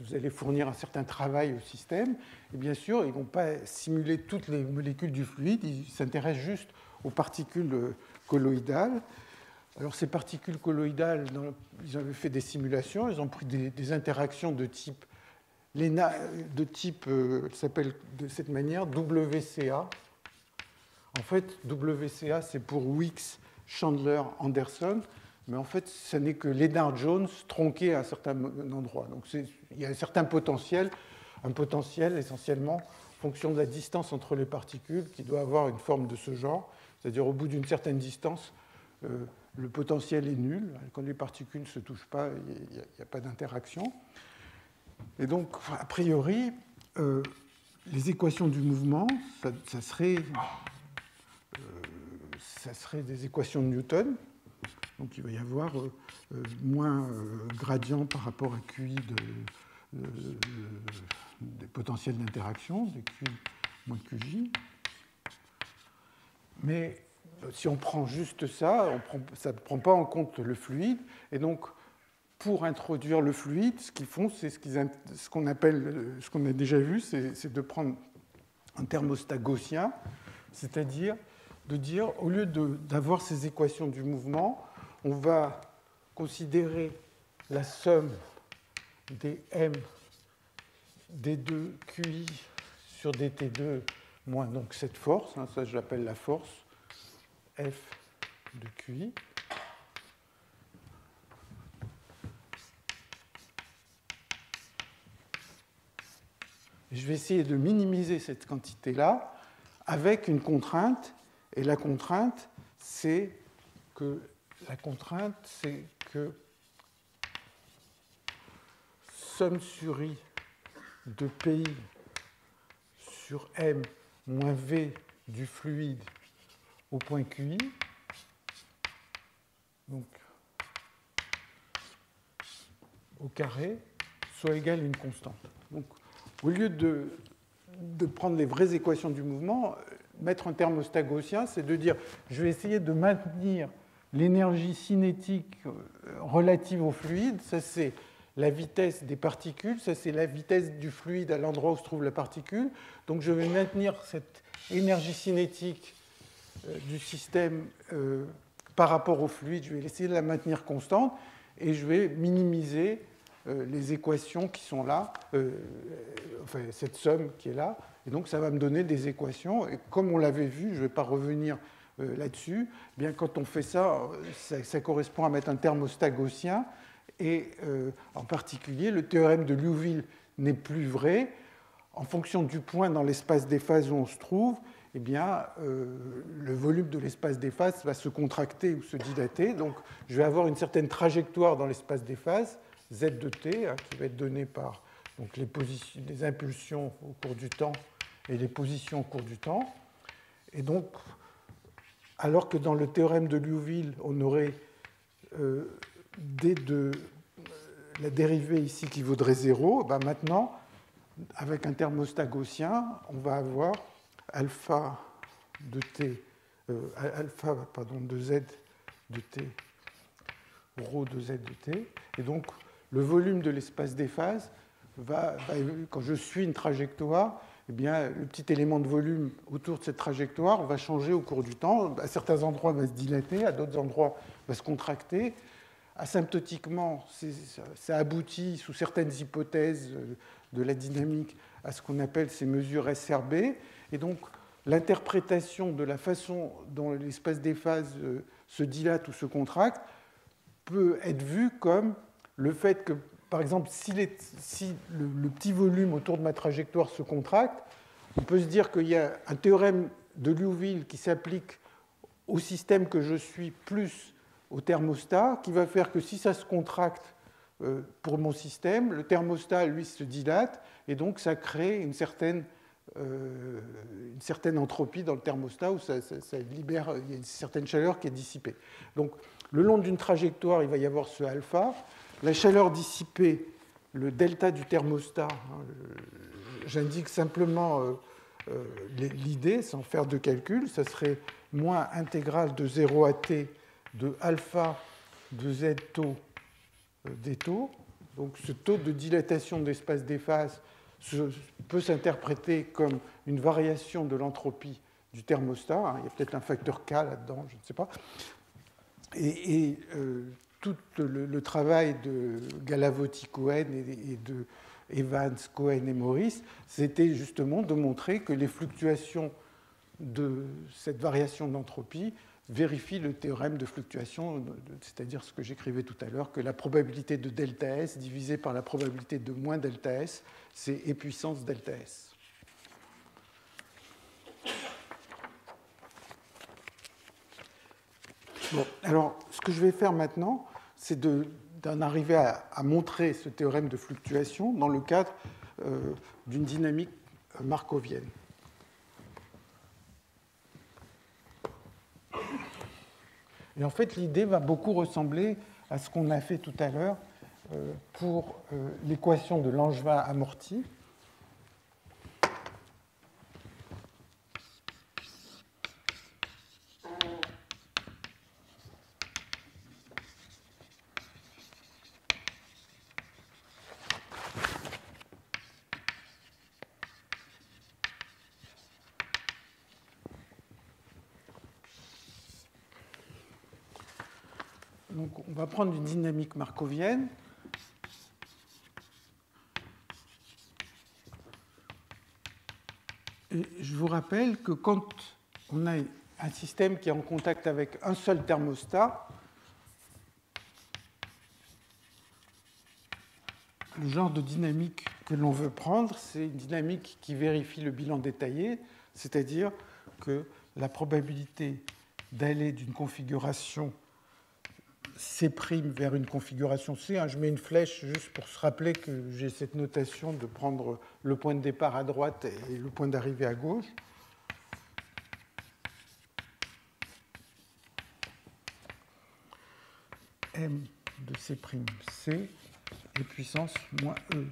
vous allez fournir un certain travail au système. Et bien sûr, ils ne vont pas simuler toutes les molécules du fluide. Ils s'intéressent juste aux particules colloïdales. Alors, ces particules colloïdales, ils avaient fait des simulations. Ils ont pris des interactions de type s'appelle de cette manière WCA. En fait, WCA, c'est pour Weeks, Chandler, Anderson, mais en fait, ce n'est que Lennard-Jones tronqué à un certain endroit. Donc, il y a un certain potentiel, essentiellement en fonction de la distance entre les particules, qui doit avoir une forme de ce genre, c'est-à-dire au bout d'une certaine distance, le potentiel est nul. Quand les particules ne se touchent pas, il n'y a pas d'interaction. Et donc, a priori, les équations du mouvement, ça serait des équations de Newton. Donc, il va y avoir moins gradient par rapport à QI des potentiels d'interaction, des QI moins QJ. Mais si on prend juste ça, ça ne prend pas en compte le fluide. Et donc, pour introduire le fluide, ce qu'ils font, c'est ce qu'on appelle, ce qu'on a déjà vu, c'est de prendre un thermostat gaussien, c'est-à-dire de dire, au lieu d'avoir ces équations du mouvement, on va considérer la somme des m d2 QI sur dt2 moins donc cette force, ça je l'appelle la force F de QI. Je vais essayer de minimiser cette quantité-là avec une contrainte, et la contrainte, c'est que somme sur I de PI sur M moins V du fluide au point QI, donc au carré, soit égal à une constante. Donc, au lieu de prendre les vraies équations du mouvement, mettre un thermostat gaussien, c'est de dire je vais essayer de maintenir l'énergie cinétique relative au fluide, ça c'est la vitesse des particules, ça c'est la vitesse du fluide à l'endroit où se trouve la particule. Donc je vais maintenir cette énergie cinétique du système par rapport au fluide, je vais essayer de la maintenir constante et je vais minimiser les équations qui sont là, enfin cette somme qui est là, et donc ça va me donner des équations, et comme on l'avait vu, je ne vais pas revenir là-dessus, eh bien quand on fait ça, ça correspond à mettre un thermostat gaussien, et en particulier le théorème de Liouville n'est plus vrai en fonction du point dans l'espace des phases où on se trouve, eh bien, le volume de l'espace des phases va se contracter ou se dilater. Donc, je vais avoir une certaine trajectoire dans l'espace des phases, z de t, hein, qui va être donnée par donc, les impulsions au cours du temps et les positions au cours du temps. Et donc, alors que dans le théorème de Liouville, on aurait d de la dérivée ici qui vaudrait 0, ben maintenant, avec un thermostat gaussien, on va avoir alpha de t, de z de t, rho de z de t. Et donc, le volume de l'espace des phases quand je suis une trajectoire, eh bien, le petit élément de volume autour de cette trajectoire va changer au cours du temps. À certains endroits, il va se dilater, à d'autres endroits, il va se contracter. Asymptotiquement, ça aboutit, sous certaines hypothèses de la dynamique, à ce qu'on appelle ces mesures SRB. Et donc, l'interprétation de la façon dont l'espace des phases se dilate ou se contracte peut être vue comme le fait que, par exemple, si le petit volume autour de ma trajectoire se contracte, on peut se dire qu'il y a un théorème de Liouville qui s'applique au système que je suis plus au thermostat, qui va faire que si ça se contracte pour mon système, le thermostat, lui, se dilate, et donc ça crée une certaine entropie dans le thermostat où ça libère, il y a une certaine chaleur qui est dissipée. Donc, le long d'une trajectoire, il va y avoir ce alpha. La chaleur dissipée, le delta du thermostat, j'indique simplement l'idée, sans faire de calcul, ça serait moins intégrale de 0 à t de alpha de z taux des taux. Donc ce taux de dilatation de l'espace des phases peut s'interpréter comme une variation de l'entropie du thermostat. Il y a peut-être un facteur K là-dedans, je ne sais pas. Et tout le travail de Galavotti-Cohen et de Evans, Cohen et Morris, c'était justement de montrer que les fluctuations de cette variation d'entropie vérifient le théorème de fluctuation, c'est-à-dire ce que j'écrivais tout à l'heure, que la probabilité de delta S divisée par la probabilité de moins delta S, c'est E puissance delta S. Bon, alors, ce que je vais faire maintenant, c'est d'en arriver à montrer ce théorème de fluctuation dans le cadre d'une dynamique markovienne. Et en fait, l'idée va beaucoup ressembler à ce qu'on a fait tout à l'heure pour l'équation de Langevin amorti. Donc, on va prendre une dynamique markovienne. Et je vous rappelle que quand on a un système qui est en contact avec un seul thermostat, le genre de dynamique que l'on veut prendre, c'est une dynamique qui vérifie le bilan détaillé, c'est-à-dire que la probabilité d'aller d'une configuration C' vers une configuration C. Je mets une flèche juste pour se rappeler que j'ai cette notation de prendre le point de départ à droite et le point d'arrivée à gauche. M de C', C et puissance moins E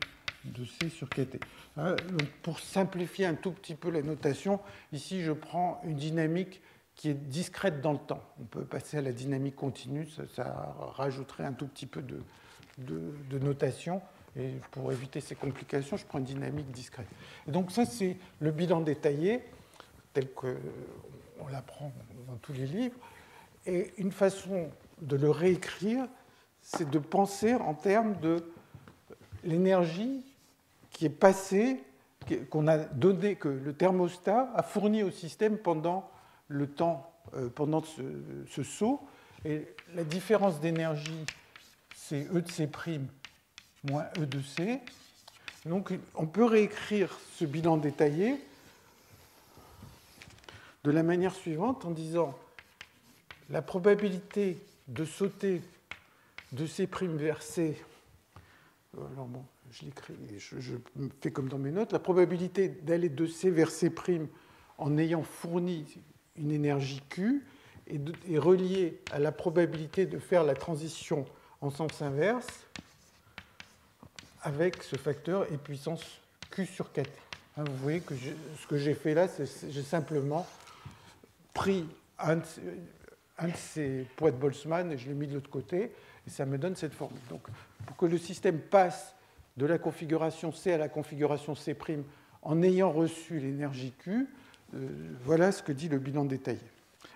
de C sur KT. Donc pour simplifier un tout petit peu la notation, ici je prends une dynamique qui est discrète dans le temps. On peut passer à la dynamique continue, ça rajouterait un tout petit peu de notation. Et pour éviter ces complications, je prends une dynamique discrète. Et donc ça, c'est le bilan détaillé, tel qu'on l'apprend dans tous les livres. Et une façon de le réécrire, c'est de penser en termes de l'énergie qui est passée, qu'on a donné, que le thermostat a fourni au système pendant le temps, pendant ce saut. Et la différence d'énergie, c'est E de C' moins E de C. Donc on peut réécrire ce bilan détaillé de la manière suivante en disant la probabilité de sauter de C' vers C, alors bon, je l'écris, je fais comme dans mes notes, la probabilité d'aller de C vers C' en ayant fourni une énergie Q est reliée à la probabilité de faire la transition en sens inverse avec ce facteur E puissance Q sur KT. Vous voyez que ce que j'ai fait là, c'est j'ai simplement pris un de ces poids de Boltzmann et je l'ai mis de l'autre côté, et ça me donne cette formule. Donc, pour que le système passe de la configuration C à la configuration C' en ayant reçu l'énergie Q, voilà ce que dit le bilan détaillé.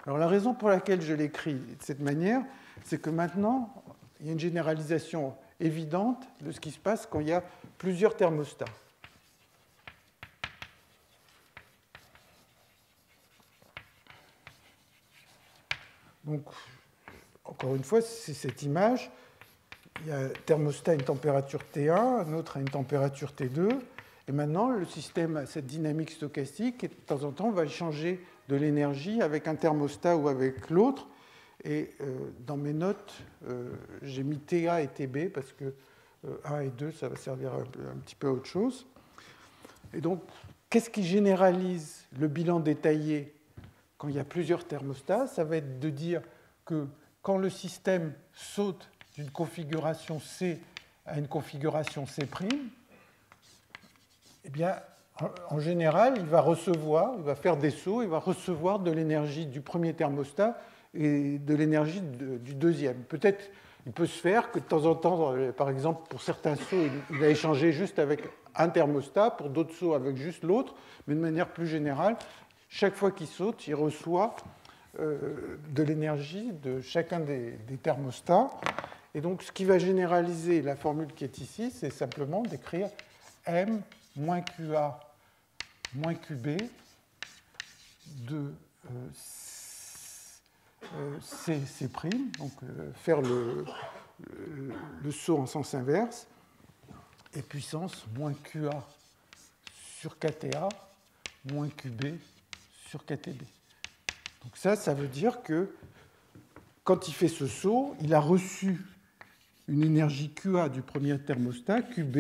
Alors, la raison pour laquelle je l'écris de cette manière, c'est que maintenant, il y a une généralisation évidente de ce qui se passe quand il y a plusieurs thermostats. Donc, encore une fois, c'est cette image. Il y a un thermostat à une température T1, un autre à une température T2. Et maintenant, le système a cette dynamique stochastique et de temps en temps, on va changer de l'énergie avec un thermostat ou avec l'autre. Et dans mes notes, j'ai mis TA et TB parce que 1 et 2, ça va servir un petit peu à autre chose. Et donc, qu'est-ce qui généralise le bilan détaillé quand il y a plusieurs thermostats? Ça va être de dire que quand le système saute d'une configuration C à une configuration C', eh bien, en général, il va faire des sauts, il va recevoir de l'énergie du premier thermostat et de l'énergie du deuxième. Peut-être il peut se faire que de temps en temps, par exemple, pour certains sauts, il a échangé juste avec un thermostat, pour d'autres sauts avec juste l'autre, mais de manière plus générale, chaque fois qu'il saute, il reçoit de l'énergie de chacun des thermostats. Et donc, ce qui va généraliser la formule qui est ici, c'est simplement d'écrire M moins QA moins QB de C', donc faire le saut en sens inverse, et puissance moins QA sur KTA moins QB sur KTB. Donc ça veut dire que quand il fait ce saut, il a reçu une énergie QA du premier thermostat, QB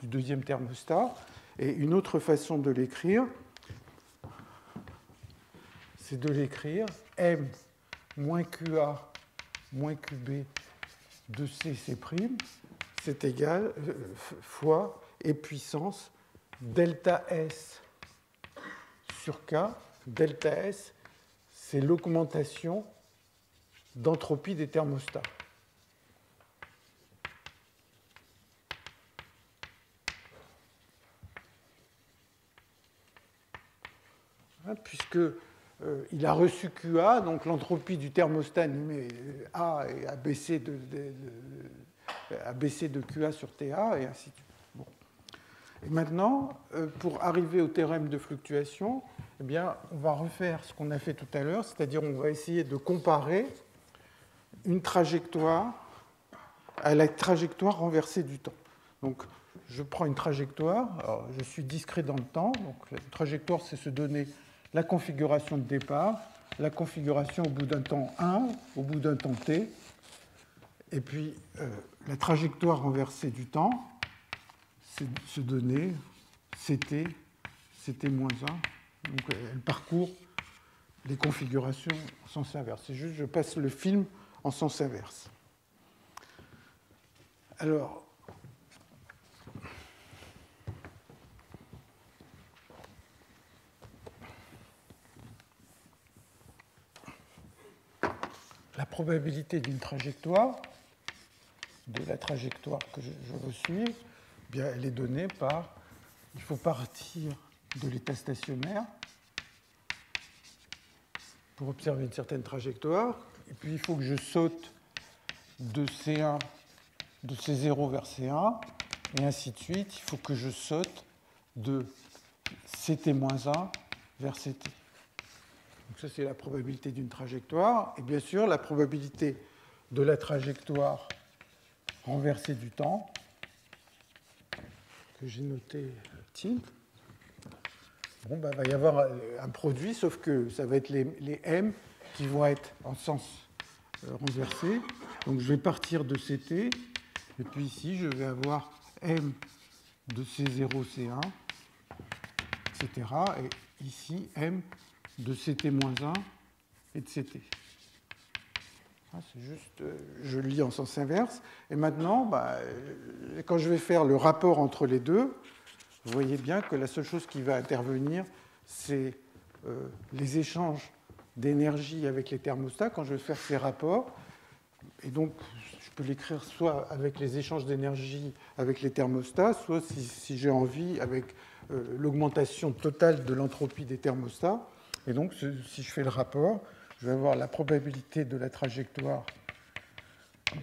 du deuxième thermostat, et une autre façon de l'écrire, c'est de l'écrire M moins QA moins QB de C', c'est égal fois E puissance delta S sur K. Delta S, c'est l'augmentation d'entropie des thermostats. Puisqu'il a reçu QA, donc l'entropie du thermostat nommé A a baissé de QA sur TA, et ainsi de suite. Bon. Et maintenant, pour arriver au théorème de fluctuation, eh bien, on va refaire ce qu'on a fait tout à l'heure, c'est-à-dire on va essayer de comparer une trajectoire à la trajectoire renversée du temps. Donc, je prends une trajectoire, alors, je suis discret dans le temps, donc la trajectoire, c'est se donner la configuration de départ, la configuration au bout d'un temps 1, au bout d'un temps t, et puis la trajectoire renversée du temps, c'est se donner ct, ct-1, donc elle parcourt les configurations en sens inverse. C'est juste, je passe le film en sens inverse. Alors, la probabilité d'une trajectoire, de la trajectoire que je veux suivre, eh bien, elle est donnée par, il faut partir de l'état stationnaire pour observer une certaine trajectoire, et puis il faut que je saute de C1, de C0 vers C1, et ainsi de suite, il faut que je saute de Ct-1 vers Ct. Donc ça, c'est la probabilité d'une trajectoire. Et bien sûr, la probabilité de la trajectoire renversée du temps, que j'ai noté tilde. Bon, ben, il va y avoir un produit, sauf que ça va être les M qui vont être en sens renversé. Donc je vais partir de CT, et puis ici je vais avoir M de C0, C1, etc. Et ici M de CT-1 et de CT. C'est juste, je le lis en sens inverse. Et maintenant, bah, quand je vais faire le rapport entre les deux, vous voyez bien que la seule chose qui va intervenir, c'est les échanges d'énergie avec les thermostats quand je vais faire ces rapports. Et donc, je peux l'écrire soit avec les échanges d'énergie avec les thermostats, soit, si j'ai envie, avec l'augmentation totale de l'entropie des thermostats. Et donc, si je fais le rapport, je vais avoir la probabilité de la trajectoire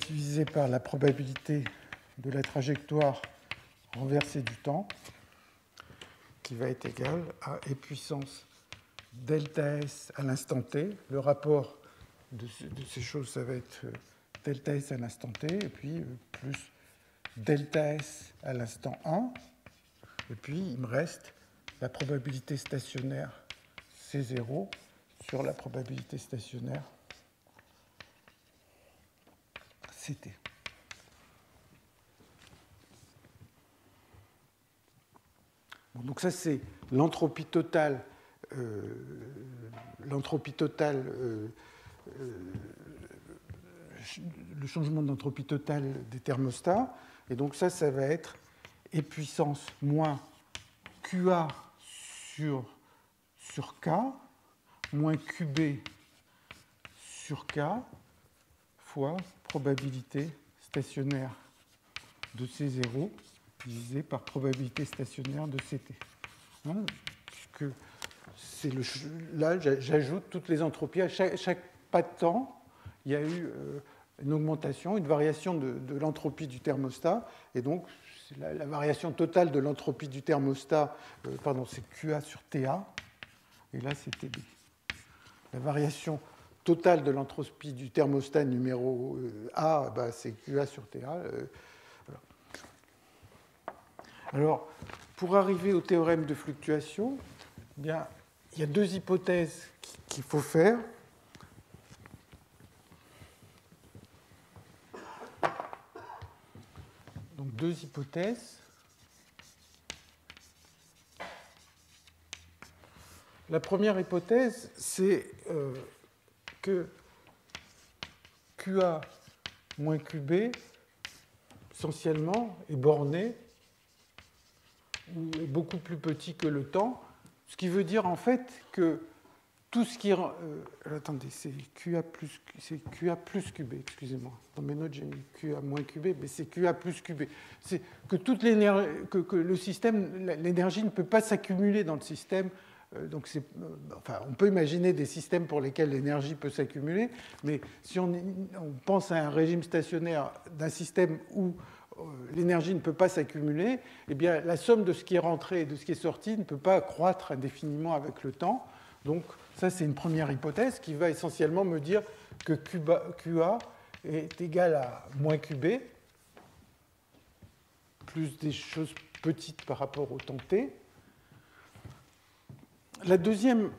divisée par la probabilité de la trajectoire renversée du temps, qui va être égale à E puissance delta S à l'instant t. Le rapport de ces choses, ça va être delta S à l'instant t, et puis plus delta S à l'instant 1. Et puis, il me reste la probabilité stationnaire C0 sur la probabilité stationnaire CT. Bon, donc ça, c'est l'entropie totale, le changement d'entropie totale des thermostats. Et donc ça va être E puissance moins QA sur K, moins QB sur K, fois probabilité stationnaire de C0 divisé par probabilité stationnaire de CT. Hein, puisque là, j'ajoute toutes les entropies. À chaque pas de temps, il y a eu une augmentation, une variation de l'entropie du thermostat. Et donc, la variation totale de l'entropie du thermostat, c'est QA sur TA. Et là, c'est TB. La variation totale de l'entropie du thermostat numéro A, c'est QA sur TA. Voilà. Alors, pour arriver au théorème de fluctuation, eh bien, il y a deux hypothèses qu'il faut faire. Donc, deux hypothèses. La première hypothèse, c'est que QA moins QB, essentiellement, est borné ou est beaucoup plus petit que le temps, ce qui veut dire en fait que tout ce qui... attendez, c'est QA plus QB, excusez-moi. Dans mes notes, j'ai mis QA moins QB, mais c'est QA plus QB. C'est que toute l'énergie, que le système, l'énergie ne peut pas s'accumuler dans le système. Donc on peut imaginer des systèmes pour lesquels l'énergie peut s'accumuler, mais si on pense à un régime stationnaire d'un système où l'énergie ne peut pas s'accumuler, eh bien, la somme de ce qui est rentré et de ce qui est sorti ne peut pas croître indéfiniment avec le temps. Donc ça, c'est une première hypothèse qui va essentiellement me dire que QA est égal à moins QB, plus des choses petites par rapport au temps t. La deuxième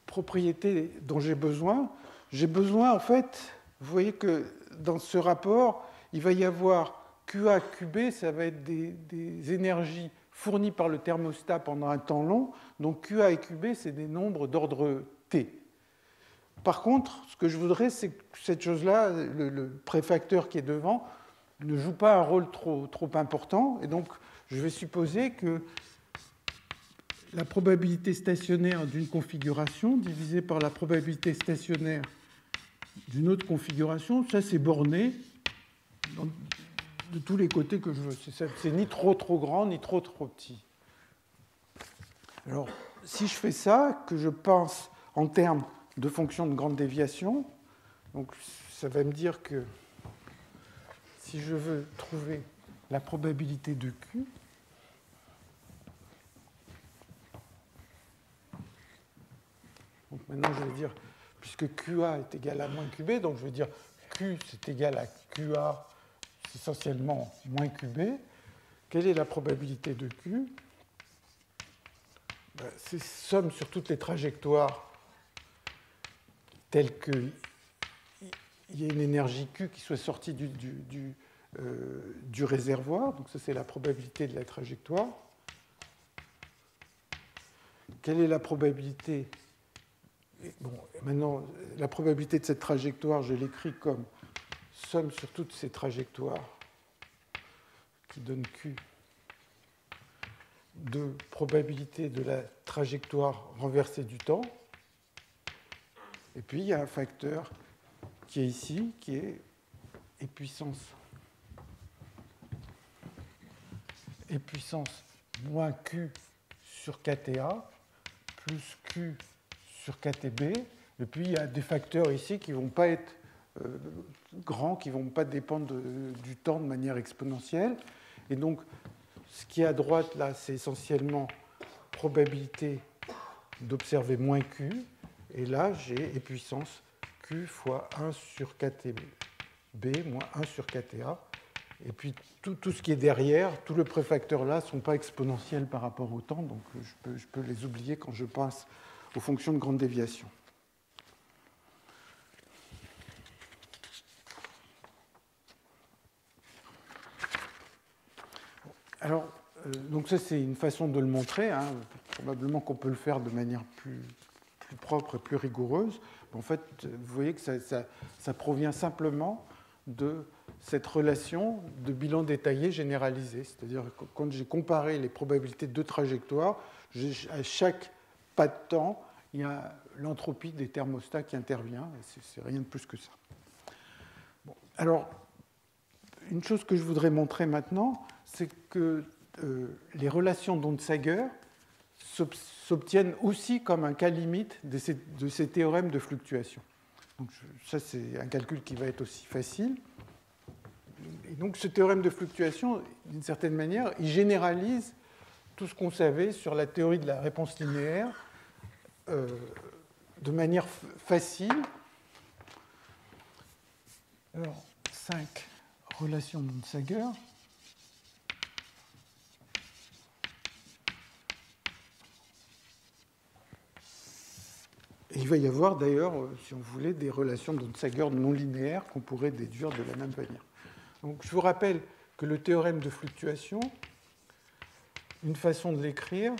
propriété dont j'ai besoin en fait, vous voyez que dans ce rapport, il va y avoir QA, QB, ça va être des énergies fournies par le thermostat pendant un temps long. Donc QA et QB, c'est des nombres d'ordre T. Par contre, ce que je voudrais, c'est que cette chose-là, le préfacteur qui est devant, ne joue pas un rôle trop important. Et donc, je vais supposer que la probabilité stationnaire d'une configuration divisée par la probabilité stationnaire d'une autre configuration, ça c'est borné de tous les côtés que je veux. C'est ni trop grand, ni trop petit. Alors, si je fais ça, que je pense en termes de fonction de grande déviation, donc ça va me dire que si je veux trouver la probabilité de Q, donc maintenant je vais dire, puisque QA est égal à moins QB, donc je vais dire Q c'est égal à QA, c'est essentiellement moins QB. quelle est la probabilité de Q? C'est somme sur toutes les trajectoires telles qu'il y ait une énergie Q qui soit sortie du réservoir. Donc ça, c'est la probabilité de la trajectoire. Quelle est la probabilité? Bon, maintenant, la probabilité de cette trajectoire, je l'écris comme somme sur toutes ces trajectoires qui donne Q de probabilité de la trajectoire renversée du temps. Et puis, il y a un facteur qui est ici, qui est E puissance moins Q sur KTA plus Q sur KTB. Et puis, il y a des facteurs ici qui ne vont pas être grands, qui ne vont pas dépendre du temps de manière exponentielle. Et donc, ce qui est à droite, là, c'est essentiellement probabilité d'observer moins Q. Et là, j'ai E puissance Q fois 1 sur KTB moins 1 sur KTA. Et puis, tout ce qui est derrière, tous les préfacteurs-là ne sont pas exponentiels par rapport au temps, donc je peux les oublier quand je passe aux fonctions de grande déviation. Alors, donc ça, c'est une façon de le montrer. Hein. Probablement qu'on peut le faire de manière plus propre et plus rigoureuse. En fait, vous voyez que ça provient simplement de cette relation de bilan détaillé généralisé. C'est-à-dire que quand j'ai comparé les probabilités de deux trajectoires, à chaque pas de temps, il y a l'entropie des thermostats qui intervient. C'est rien de plus que ça. Bon, alors, une chose que je voudrais montrer maintenant, c'est que les relations d'Onsager s'obtiennent aussi comme un cas limite de ces théorèmes de fluctuation. Donc, ça, c'est un calcul qui va être aussi facile. Et donc, ce théorème de fluctuation, d'une certaine manière, il généralise tout ce qu'on savait sur la théorie de la réponse linéaire de manière facile. Alors, 5 relations d'Onsager. Et il va y avoir d'ailleurs, si on voulait, des relations d'Onsager non linéaires qu'on pourrait déduire de la même manière. Donc, je vous rappelle que le théorème de fluctuation, une façon de l'écrire,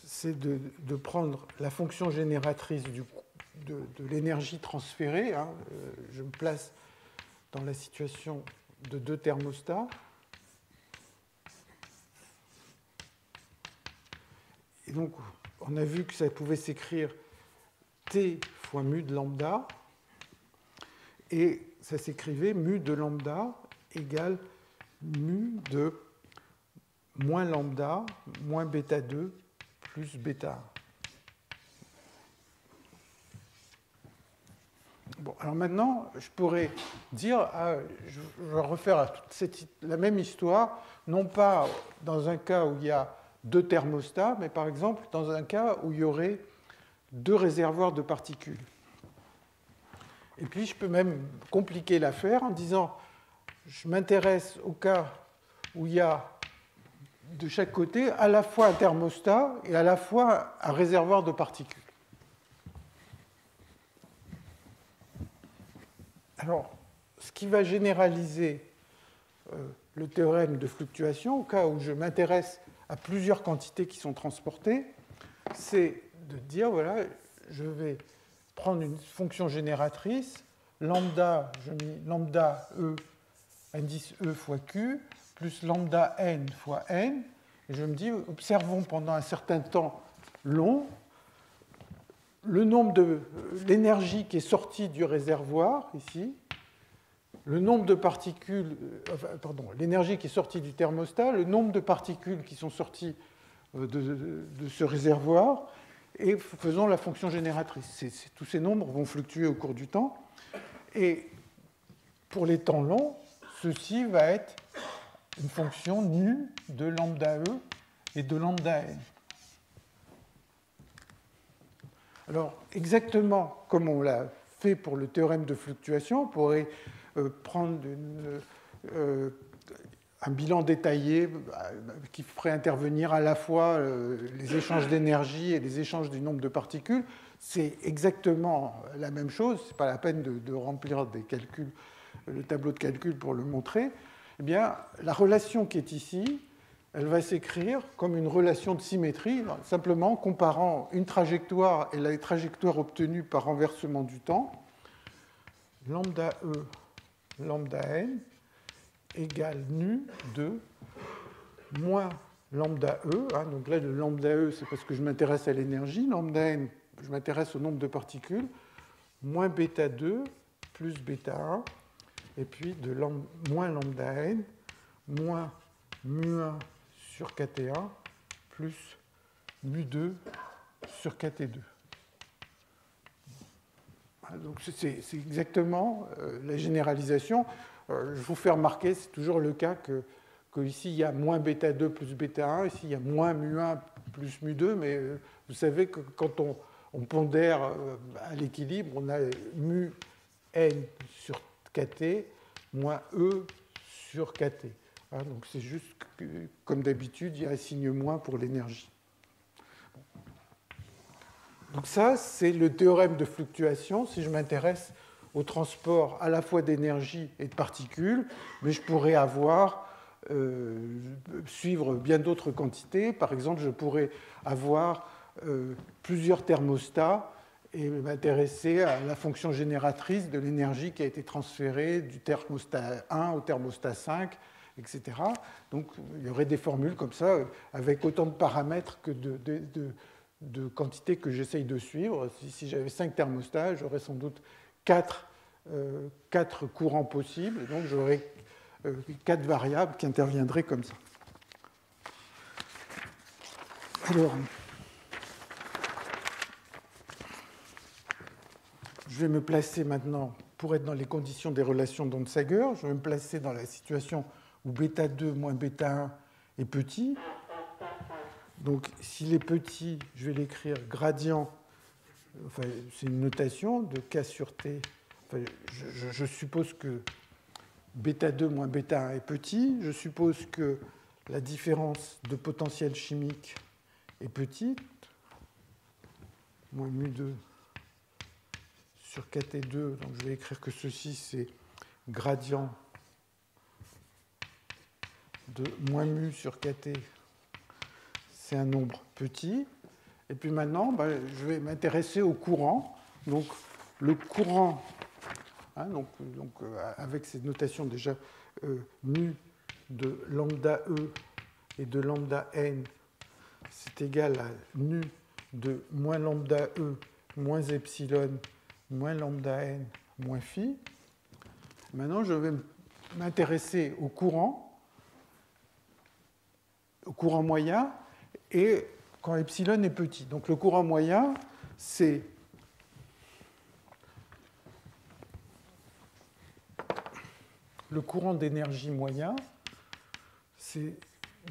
c'est de prendre la fonction génératrice de l'énergie transférée. Hein, je me place dans la situation de deux thermostats. Et donc, on a vu que ça pouvait s'écrire T fois mu de lambda, et ça s'écrivait mu de lambda égale mu de moins lambda moins bêta 2 plus bêta 1. Bon, alors maintenant, je pourrais dire, je vais refaire la même histoire, non pas dans un cas où il y a deux thermostats, mais par exemple dans un cas où il y aurait deux réservoirs de particules. Et puis je peux même compliquer l'affaire en disant, je m'intéresse au cas où il y a de chaque côté à la fois un thermostat et à la fois un réservoir de particules. Alors, ce qui va généraliser le théorème de fluctuation, au cas où je m'intéresse à plusieurs quantités qui sont transportées, c'est de dire, voilà, je vais prendre une fonction génératrice, lambda, je mets lambda E, indice E fois Q, plus lambda n fois n, et je me dis, observons pendant un certain temps long le nombre de l'énergie qui est sortie du réservoir, ici, le nombre de particules, l'énergie qui est sortie du thermostat, le nombre de particules qui sont sorties de ce réservoir, et faisons la fonction génératrice. Tous ces nombres vont fluctuer au cours du temps, et pour les temps longs, ceci va être une fonction nue de lambda E et de lambda n. Alors, exactement comme on l'a fait pour le théorème de fluctuation, on pourrait prendre un bilan détaillé qui ferait intervenir à la fois les échanges d'énergie et les échanges du nombre de particules. C'est exactement la même chose, ce n'est pas la peine de remplir des calculs, le tableau de calcul pour le montrer. Eh bien, la relation qui est ici, elle va s'écrire comme une relation de symétrie, simplement comparant une trajectoire et la trajectoire obtenue par renversement du temps, lambda E, lambda n, égale nu de moins lambda E. Donc là, le lambda E, c'est parce que je m'intéresse à l'énergie. Lambda n, je m'intéresse au nombre de particules. Moins bêta 2 plus bêta 1. Et puis de moins lambda n, moins mu 1 sur kt1 plus mu 2 sur kt2. Donc c'est exactement la généralisation. Je vous fais remarquer, c'est toujours le cas qu'ici il y a moins bêta 2 plus bêta 1, ici il y a moins mu 1 plus mu 2, mais vous savez que quand on pondère à l'équilibre, on a mu n sur kt moins e sur kt. Donc c'est juste que, comme d'habitude, il y a un signe moins pour l'énergie. Donc ça, c'est le théorème de fluctuation si je m'intéresse au transport à la fois d'énergie et de particules, mais je pourrais suivre bien d'autres quantités. Par exemple, je pourrais avoir plusieurs thermostats et m'intéresser à la fonction génératrice de l'énergie qui a été transférée du thermostat 1 au thermostat 5, etc. Donc il y aurait des formules comme ça, avec autant de paramètres que de quantités que j'essaye de suivre. Si j'avais 5 thermostats, j'aurais sans doute 4 courants possibles, donc j'aurais 4 variables qui interviendraient comme ça. Alors, je vais me placer maintenant, pour être dans les conditions des relations d'Onsager, je vais me placer dans la situation où bêta 2 moins bêta 1 est petit. Donc, s'il est petit, je vais l'écrire gradient, enfin, c'est une notation de K sur T. Enfin, je suppose que bêta 2 moins bêta 1 est petit. Je suppose que la différence de potentiel chimique est petite, moins mu 2 sur kt2. Donc, je vais écrire que ceci, c'est gradient de moins mu sur kt. C'est un nombre petit. Et puis maintenant, je vais m'intéresser au courant. Donc, le courant, avec cette notation déjà, mu de lambda E et de lambda N, c'est égal à nu de moins lambda E moins epsilon moins lambda N moins phi. Maintenant, je vais m'intéresser au courant moyen, et quand epsilon est petit. Donc le courant moyen, c'est le courant d'énergie moyen, c'est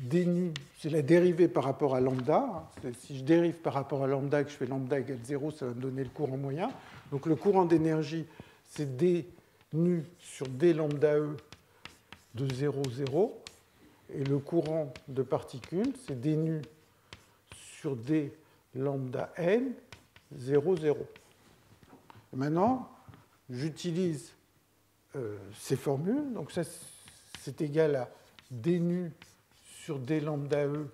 d nu, c'est la dérivée par rapport à lambda. Si je dérive par rapport à lambda et que je fais lambda égale 0, ça va me donner le courant moyen. Donc le courant d'énergie, c'est d nu sur d lambda E de 0, 0. Et le courant de particules, c'est d nu sur d lambda n, 0, 0. Et maintenant, j'utilise ces formules. Donc ça, c'est égal à d nu sur d lambda E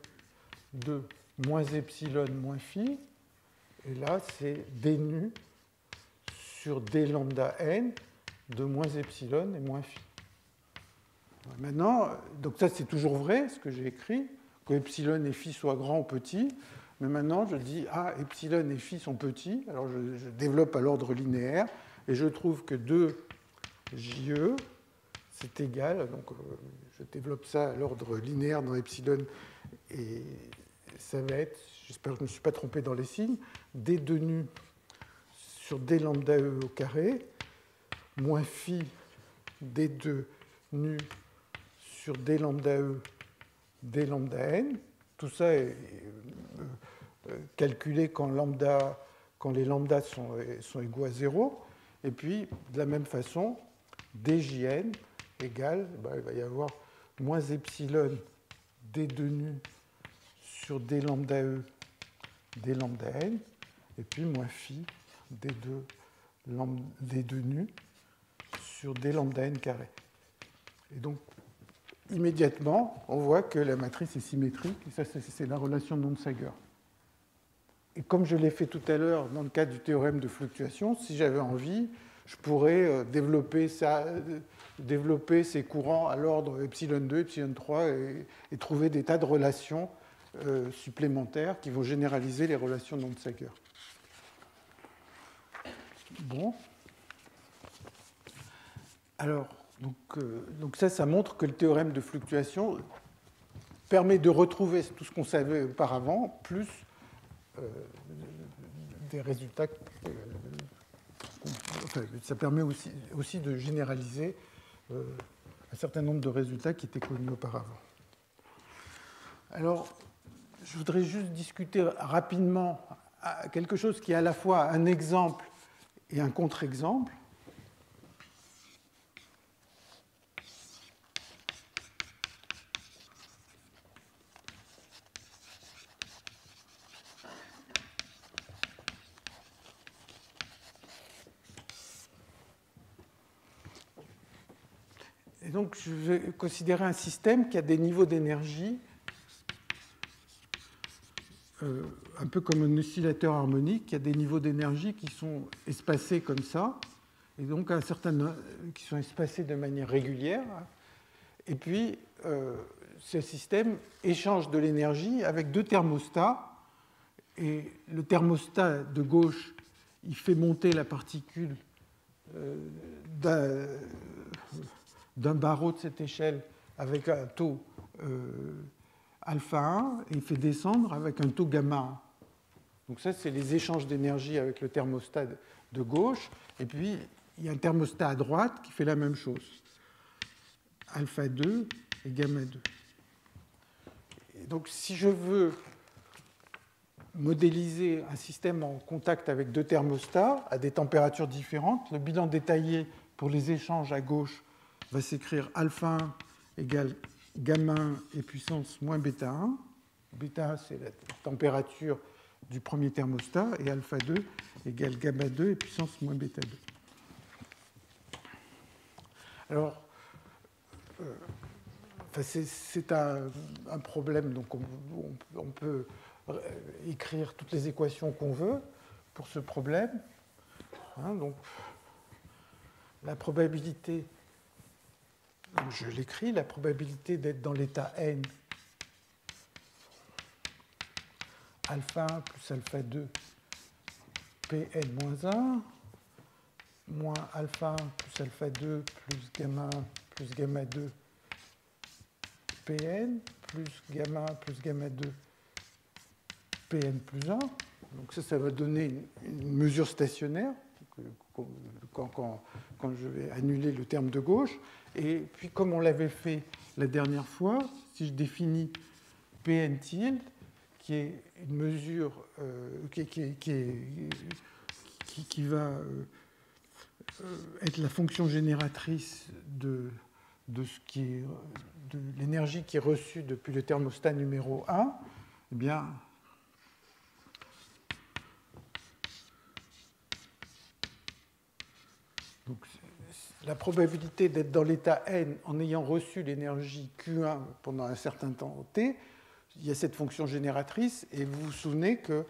de moins epsilon moins phi. Et là, c'est d nu sur d lambda n de moins epsilon et moins phi. Maintenant, donc ça c'est toujours vrai, ce que j'ai écrit, que epsilon et phi soient grands ou petits. Mais maintenant, je dis, epsilon et phi sont petits. Alors je développe à l'ordre linéaire et je trouve que 2JE, c'est égal, donc je développe ça à l'ordre linéaire dans epsilon et ça va être, j'espère que je ne me suis pas trompé dans les signes, d2 nu sur d lambda E au carré, moins phi d2 nu sur d lambda E, d lambda n. Tout ça est calculé quand les lambdas sont égaux à 0. Et puis, de la même façon, dJn égale, il va y avoir moins epsilon d2 nu sur d lambda e d lambda n, et puis moins phi d2 nu sur d lambda n carré. Et donc, immédiatement, on voit que la matrice est symétrique, et ça, c'est la relation de Onsager. Et comme je l'ai fait tout à l'heure dans le cas du théorème de fluctuation, si j'avais envie, je pourrais développer ces courants à l'ordre epsilon 2, epsilon 3 et trouver des tas de relations supplémentaires qui vont généraliser les relations d'Onsager. Bon. Alors, donc ça montre que le théorème de fluctuation permet de retrouver tout ce qu'on savait auparavant, plus des résultats. Enfin, ça permet aussi de généraliser un certain nombre de résultats qui étaient connus auparavant. Alors, je voudrais juste discuter rapidement quelque chose qui est à la fois un exemple et un contre-exemple. Et donc, je vais considérer un système qui a des niveaux d'énergie un peu comme un oscillateur harmonique, qui a des niveaux d'énergie qui sont espacés comme ça, et donc qui sont espacés de manière régulière. Et puis, ce système échange de l'énergie avec deux thermostats. Et le thermostat de gauche, il fait monter la particule d'un barreau de cette échelle avec un taux alpha 1 et il fait descendre avec un taux gamma 1. Donc ça, c'est les échanges d'énergie avec le thermostat de gauche. Et puis, il y a un thermostat à droite qui fait la même chose. Alpha 2 et gamma 2. Et donc, si je veux modéliser un système en contact avec deux thermostats à des températures différentes, le bilan détaillé pour les échanges à gauche va s'écrire alpha 1 égale gamma 1 et puissance moins bêta 1. Bêta 1, c'est la température du premier thermostat, et alpha 2 égale gamma 2 et puissance moins bêta 2. Alors, c'est un problème, donc on peut écrire toutes les équations qu'on veut pour ce problème. Donc, la probabilité, je l'écris, la probabilité d'être dans l'état n, alpha 1 plus alpha 2, Pn-1, moins alpha 1 plus alpha 2 plus gamma 1 plus gamma 2, Pn, plus gamma 1 plus gamma 2, Pn plus 1. Donc ça va donner une mesure stationnaire quand je vais annuler le terme de gauche. Et puis, comme on l'avait fait la dernière fois, si je définis Pn tilde, qui est une mesure qui va être la fonction génératrice de l'énergie qui est reçue depuis le thermostat numéro 1, eh bien, donc, la probabilité d'être dans l'état n en ayant reçu l'énergie Q1 pendant un certain temps t, il y a cette fonction génératrice, et vous vous souvenez que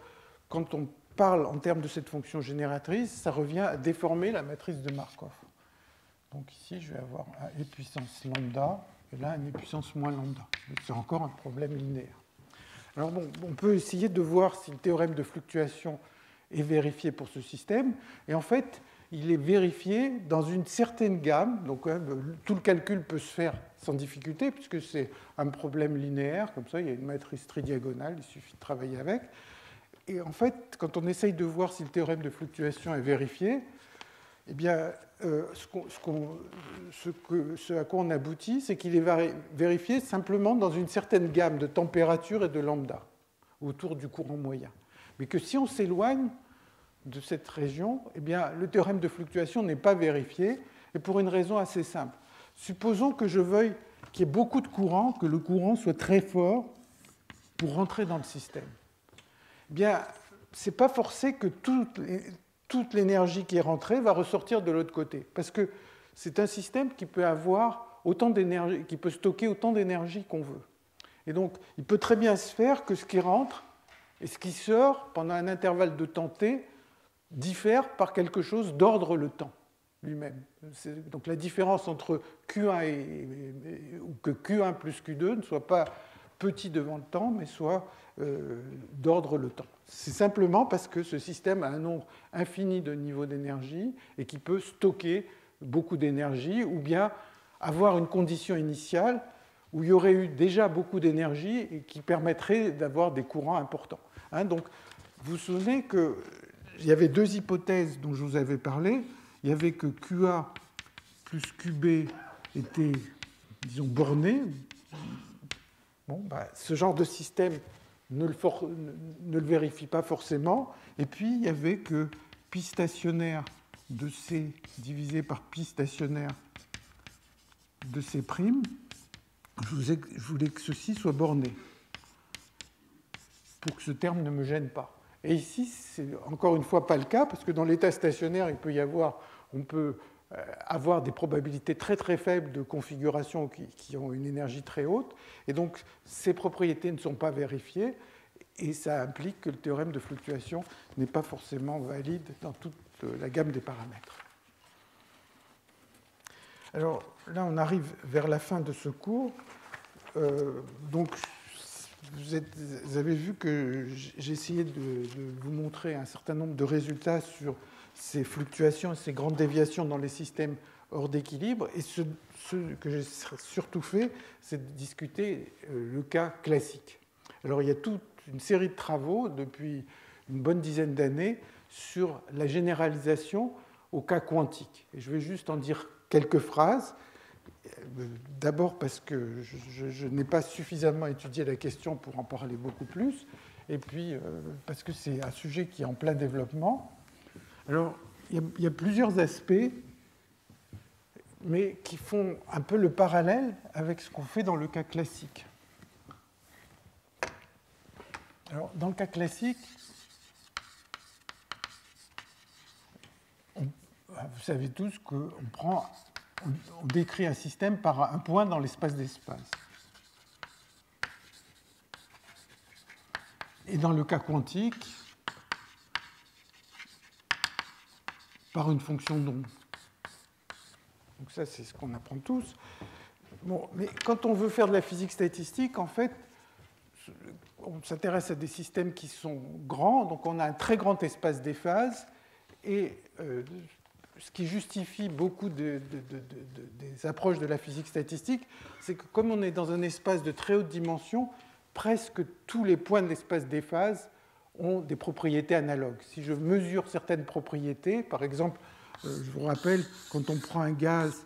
quand on parle en termes de cette fonction génératrice, ça revient à déformer la matrice de Markov. Donc ici, je vais avoir un e puissance lambda, et là, un e puissance moins lambda. C'est encore un problème linéaire. Alors bon, on peut essayer de voir si le théorème de fluctuation est vérifié pour ce système, et en fait, il est vérifié dans une certaine gamme, donc tout le calcul peut se faire sans difficulté, puisque c'est un problème linéaire, comme ça, il y a une matrice tridiagonale, il suffit de travailler avec. Et en fait, quand on essaye de voir si le théorème de fluctuation est vérifié, eh bien, ce à quoi on aboutit, c'est qu'il est vérifié simplement dans une certaine gamme de température et de lambda, autour du courant moyen. Mais que si on s'éloigne de cette région, eh bien, le théorème de fluctuation n'est pas vérifié, et pour une raison assez simple. Supposons que je veuille qu'il y ait beaucoup de courant, que le courant soit très fort pour rentrer dans le système. Eh bien, ce n'est pas forcé que toute l'énergie qui est rentrée va ressortir de l'autre côté, parce que c'est un système qui peut avoir autant d'énergie, qui peut stocker autant d'énergie qu'on veut. Et donc, il peut très bien se faire que ce qui rentre et ce qui sort pendant un intervalle de temps t diffère par quelque chose d'ordre le temps lui-même. Donc la différence entre Q1 ou que Q1 plus Q2 ne soit pas petit devant le temps, mais soit d'ordre le temps. C'est simplement parce que ce système a un nombre infini de niveaux d'énergie et qui peut stocker beaucoup d'énergie, ou bien avoir une condition initiale où il y aurait eu déjà beaucoup d'énergie et qui permettrait d'avoir des courants importants. Donc, vous vous souvenez qu'il y avait deux hypothèses dont je vous avais parlé. Il y avait que QA plus QB était, disons, borné. Bon, ce genre de système ne le vérifie pas forcément. Et puis, il y avait que pi stationnaire de C divisé par pi stationnaire de C'. Je voulais que ceci soit borné pour que ce terme ne me gêne pas. Et ici, c'est encore une fois pas le cas, parce que dans l'état stationnaire, on peut avoir des probabilités très très faibles de configuration qui ont une énergie très haute, et donc ces propriétés ne sont pas vérifiées, et ça implique que le théorème de fluctuation n'est pas forcément valide dans toute la gamme des paramètres. Alors là, on arrive vers la fin de ce cours. Donc, vous avez vu que j'ai essayé de vous montrer un certain nombre de résultats sur ces fluctuations et ces grandes déviations dans les systèmes hors d'équilibre. Et ce que j'ai surtout fait, c'est de discuter le cas classique. Alors, il y a toute une série de travaux depuis une bonne dizaine d'années sur la généralisation au cas quantique. Et je vais juste en dire quelques phrases. D'abord parce que je n'ai pas suffisamment étudié la question pour en parler beaucoup plus, et puis parce que c'est un sujet qui est en plein développement. Alors, il y a plusieurs aspects, mais qui font un peu le parallèle avec ce qu'on fait dans le cas classique. Alors, dans le cas classique, vous savez tous qu'on on décrit un système par un point dans l'espace d'espace. Et dans le cas quantique, par une fonction d'onde. Donc ça, c'est ce qu'on apprend tous. Bon, mais quand on veut faire de la physique statistique, en fait, on s'intéresse à des systèmes qui sont grands, donc on a un très grand espace des phases, et ce qui justifie beaucoup des approches de la physique statistique, c'est que comme on est dans un espace de très haute dimension, presque tous les points de l'espace des phases ont des propriétés analogues. Si je mesure certaines propriétés, par exemple, je vous rappelle, quand on prend un gaz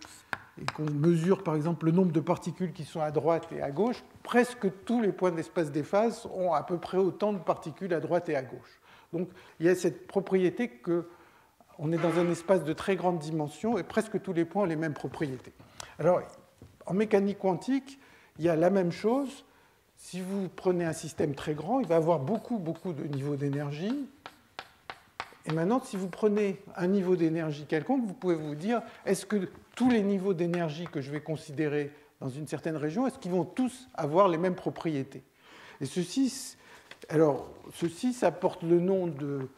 et qu'on mesure, par exemple, le nombre de particules qui sont à droite et à gauche, presque tous les points de l'espace des phases ont à peu près autant de particules à droite et à gauche. Donc, il y a cette propriété que on est dans un espace de très grande dimension et presque tous les points ont les mêmes propriétés. Alors, en mécanique quantique, il y a la même chose. Si vous prenez un système très grand, il va avoir beaucoup de niveaux d'énergie. Et maintenant, si vous prenez un niveau d'énergie quelconque, vous pouvez vous dire, est-ce que tous les niveaux d'énergie que je vais considérer dans une certaine région, est-ce qu'ils vont tous avoir les mêmes propriétés? Et ceci, ça porte le nom de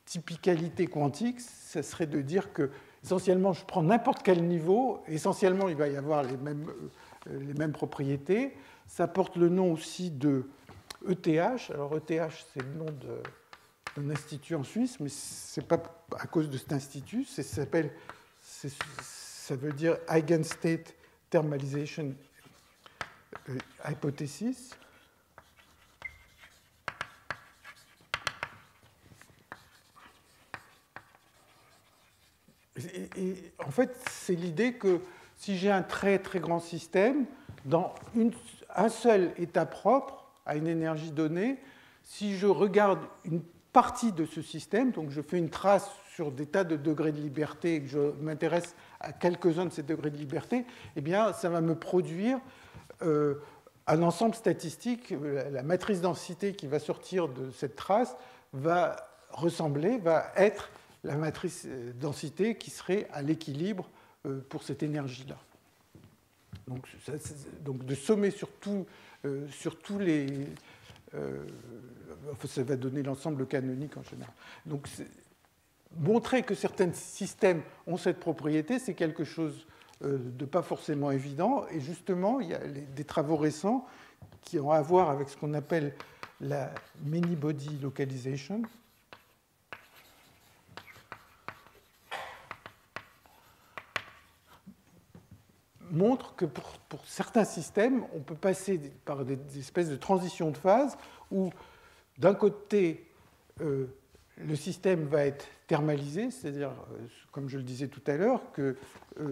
typicalité quantique. Ça serait de dire que, essentiellement, je prends n'importe quel niveau, essentiellement, il va y avoir les mêmes propriétés. Ça porte le nom aussi de ETH. Alors, ETH, c'est le nom d'un institut en Suisse, mais ce n'est pas à cause de cet institut. Ça veut dire Eigenstate Thermalization Hypothesis. Et en fait, c'est l'idée que si j'ai un très très grand système, dans un seul état propre à une énergie donnée, si je regarde une partie de ce système, donc je fais une trace sur des tas de degrés de liberté et que je m'intéresse à quelques-uns de ces degrés de liberté, eh bien, ça va me produire un ensemble statistique. La matrice densité qui va sortir de cette trace va être la matrice densité qui serait à l'équilibre pour cette énergie-là. Donc, de sommer sur tous les... ça va donner l'ensemble canonique en général. Donc, montrer que certains systèmes ont cette propriété, c'est quelque chose de pas forcément évident. Et justement, il y a des travaux récents qui ont à voir avec ce qu'on appelle la many-body localization. Montre que pour certains systèmes, on peut passer par des espèces de transitions de phase où, d'un côté, le système va être thermalisé, c'est-à-dire, comme je le disais tout à l'heure, que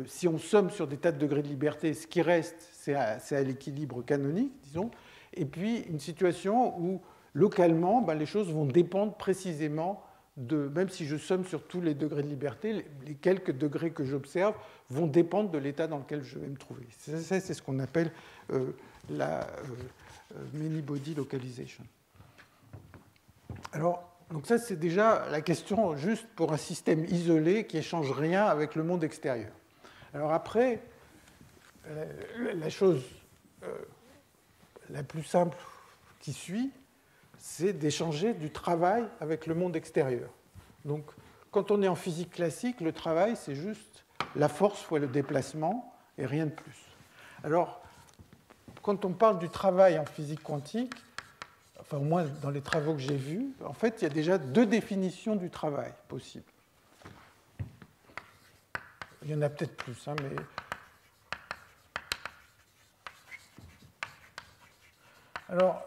si on somme sur des tas de degrés de liberté, ce qui reste, c'est à l'équilibre canonique, disons, et puis une situation où, localement, ben, les choses vont dépendre précisément même si je somme sur tous les degrés de liberté, les quelques degrés que j'observe vont dépendre de l'état dans lequel je vais me trouver. C'est ce qu'on appelle la many-body localization. Alors, donc ça, c'est déjà la question juste pour un système isolé qui n'échange rien avec le monde extérieur. Alors après, la chose la plus simple qui suit, c'est d'échanger du travail avec le monde extérieur. Donc, quand on est en physique classique, le travail, c'est juste la force fois le déplacement et rien de plus. Alors, quand on parle du travail en physique quantique, enfin au moins dans les travaux que j'ai vus, en fait, il y a déjà deux définitions du travail possibles. Il y en a peut-être plus, hein, mais... Alors,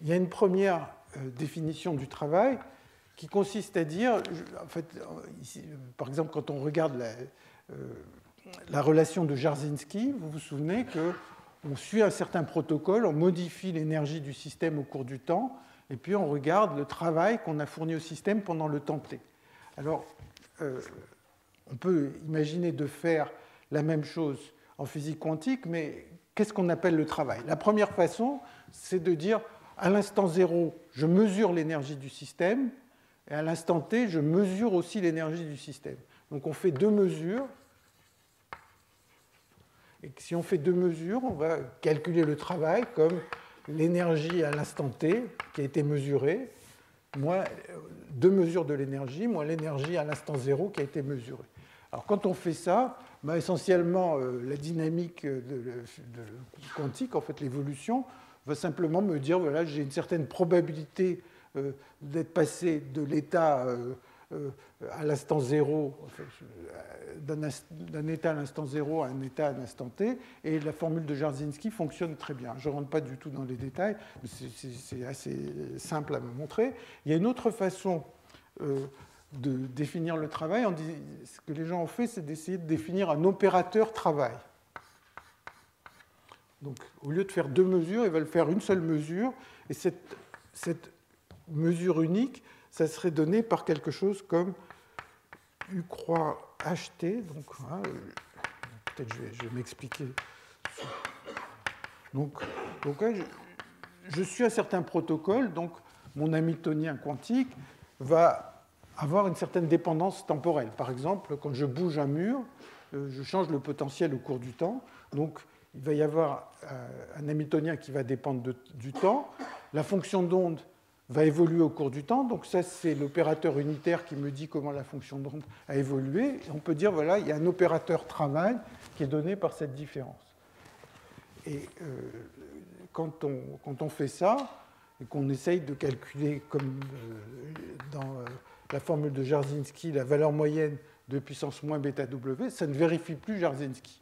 il y a une première définition du travail qui consiste à dire, en fait, ici, par exemple, quand on regarde la relation de Jarzynski, vous vous souvenez qu'on suit un certain protocole, on modifie l'énergie du système au cours du temps, et puis on regarde le travail qu'on a fourni au système pendant le temps t. Alors, on peut imaginer de faire la même chose en physique quantique, mais qu'est-ce qu'on appelle le travail? La première façon, c'est de dire, à l'instant 0, je mesure l'énergie du système, et à l'instant t, je mesure aussi l'énergie du système. Donc on fait deux mesures, et si on fait deux mesures, on va calculer le travail comme l'énergie à l'instant t qui a été mesurée, moins deux mesures de l'énergie, moins l'énergie à l'instant 0 qui a été mesurée. Alors quand on fait ça, ben, essentiellement la dynamique de quantique, en fait l'évolution, va simplement me dire, voilà, j'ai une certaine probabilité d'être passé de l'état à l'instant 0, d'un état à l'instant 0 à un état à l'instant t, et la formule de Jarzynski fonctionne très bien. Je ne rentre pas du tout dans les détails, mais c'est assez simple à me montrer. Il y a une autre façon de définir le travail. Ce que les gens ont fait, c'est d'essayer de définir un opérateur travail. Donc, au lieu de faire deux mesures, ils veulent faire une seule mesure, et cette mesure unique, ça serait donné par quelque chose comme U croix HT. Donc, hein, peut-être je vais m'expliquer. Donc je suis un certain protocole, donc mon hamiltonien quantique va avoir une certaine dépendance temporelle. Par exemple, quand je bouge un mur, je change le potentiel au cours du temps. Donc, il va y avoir un hamiltonien qui va dépendre du temps. La fonction d'onde va évoluer au cours du temps. Donc ça, c'est l'opérateur unitaire qui me dit comment la fonction d'onde a évolué. Et on peut dire, voilà, il y a un opérateur travail qui est donné par cette différence. Et quand on fait ça, et qu'on essaye de calculer, comme dans la formule de Jarzynski, la valeur moyenne de puissance moins bêta W, ça ne vérifie plus Jarzynski.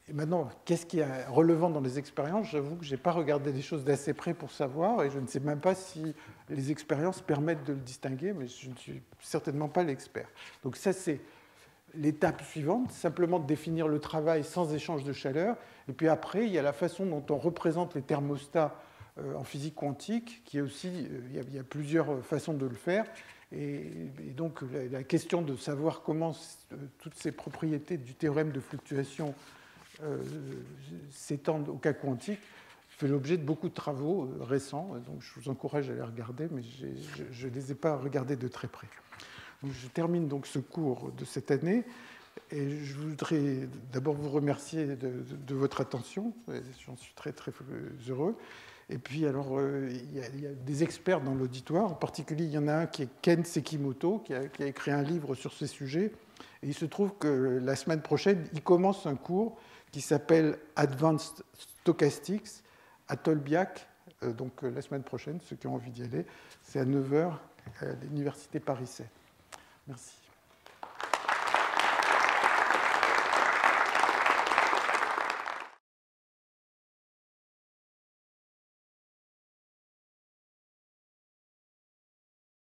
Et maintenant, qu'est-ce qui est relevant dans les expériences? J'avoue que je n'ai pas regardé des choses d'assez près pour savoir, et je ne sais même pas si les expériences permettent de le distinguer, mais je ne suis certainement pas l'expert. Donc ça, c'est l'étape suivante, simplement de définir le travail sans échange de chaleur. Et puis après, il y a la façon dont on représente les thermostats en physique quantique, qui est aussi, il y a plusieurs façons de le faire. Et donc la question de savoir comment toutes ces propriétés du théorème de fluctuation s'étendent au cas quantique fait l'objet de beaucoup de travaux récents. Donc je vous encourage à les regarder, mais je ne les ai pas regardés de très près. Donc je termine donc ce cours de cette année. Et je voudrais d'abord vous remercier de votre attention. J'en suis très, très heureux. Et puis, alors, il y a des experts dans l'auditoire. En particulier, il y en a un qui est Ken Sekimoto, qui a écrit un livre sur ces sujets. Et il se trouve que la semaine prochaine, il commence un cours qui s'appelle Advanced Stochastics à Tolbiac. Donc, la semaine prochaine, ceux qui ont envie d'y aller, c'est à 9h à l'Université Paris 7. Merci.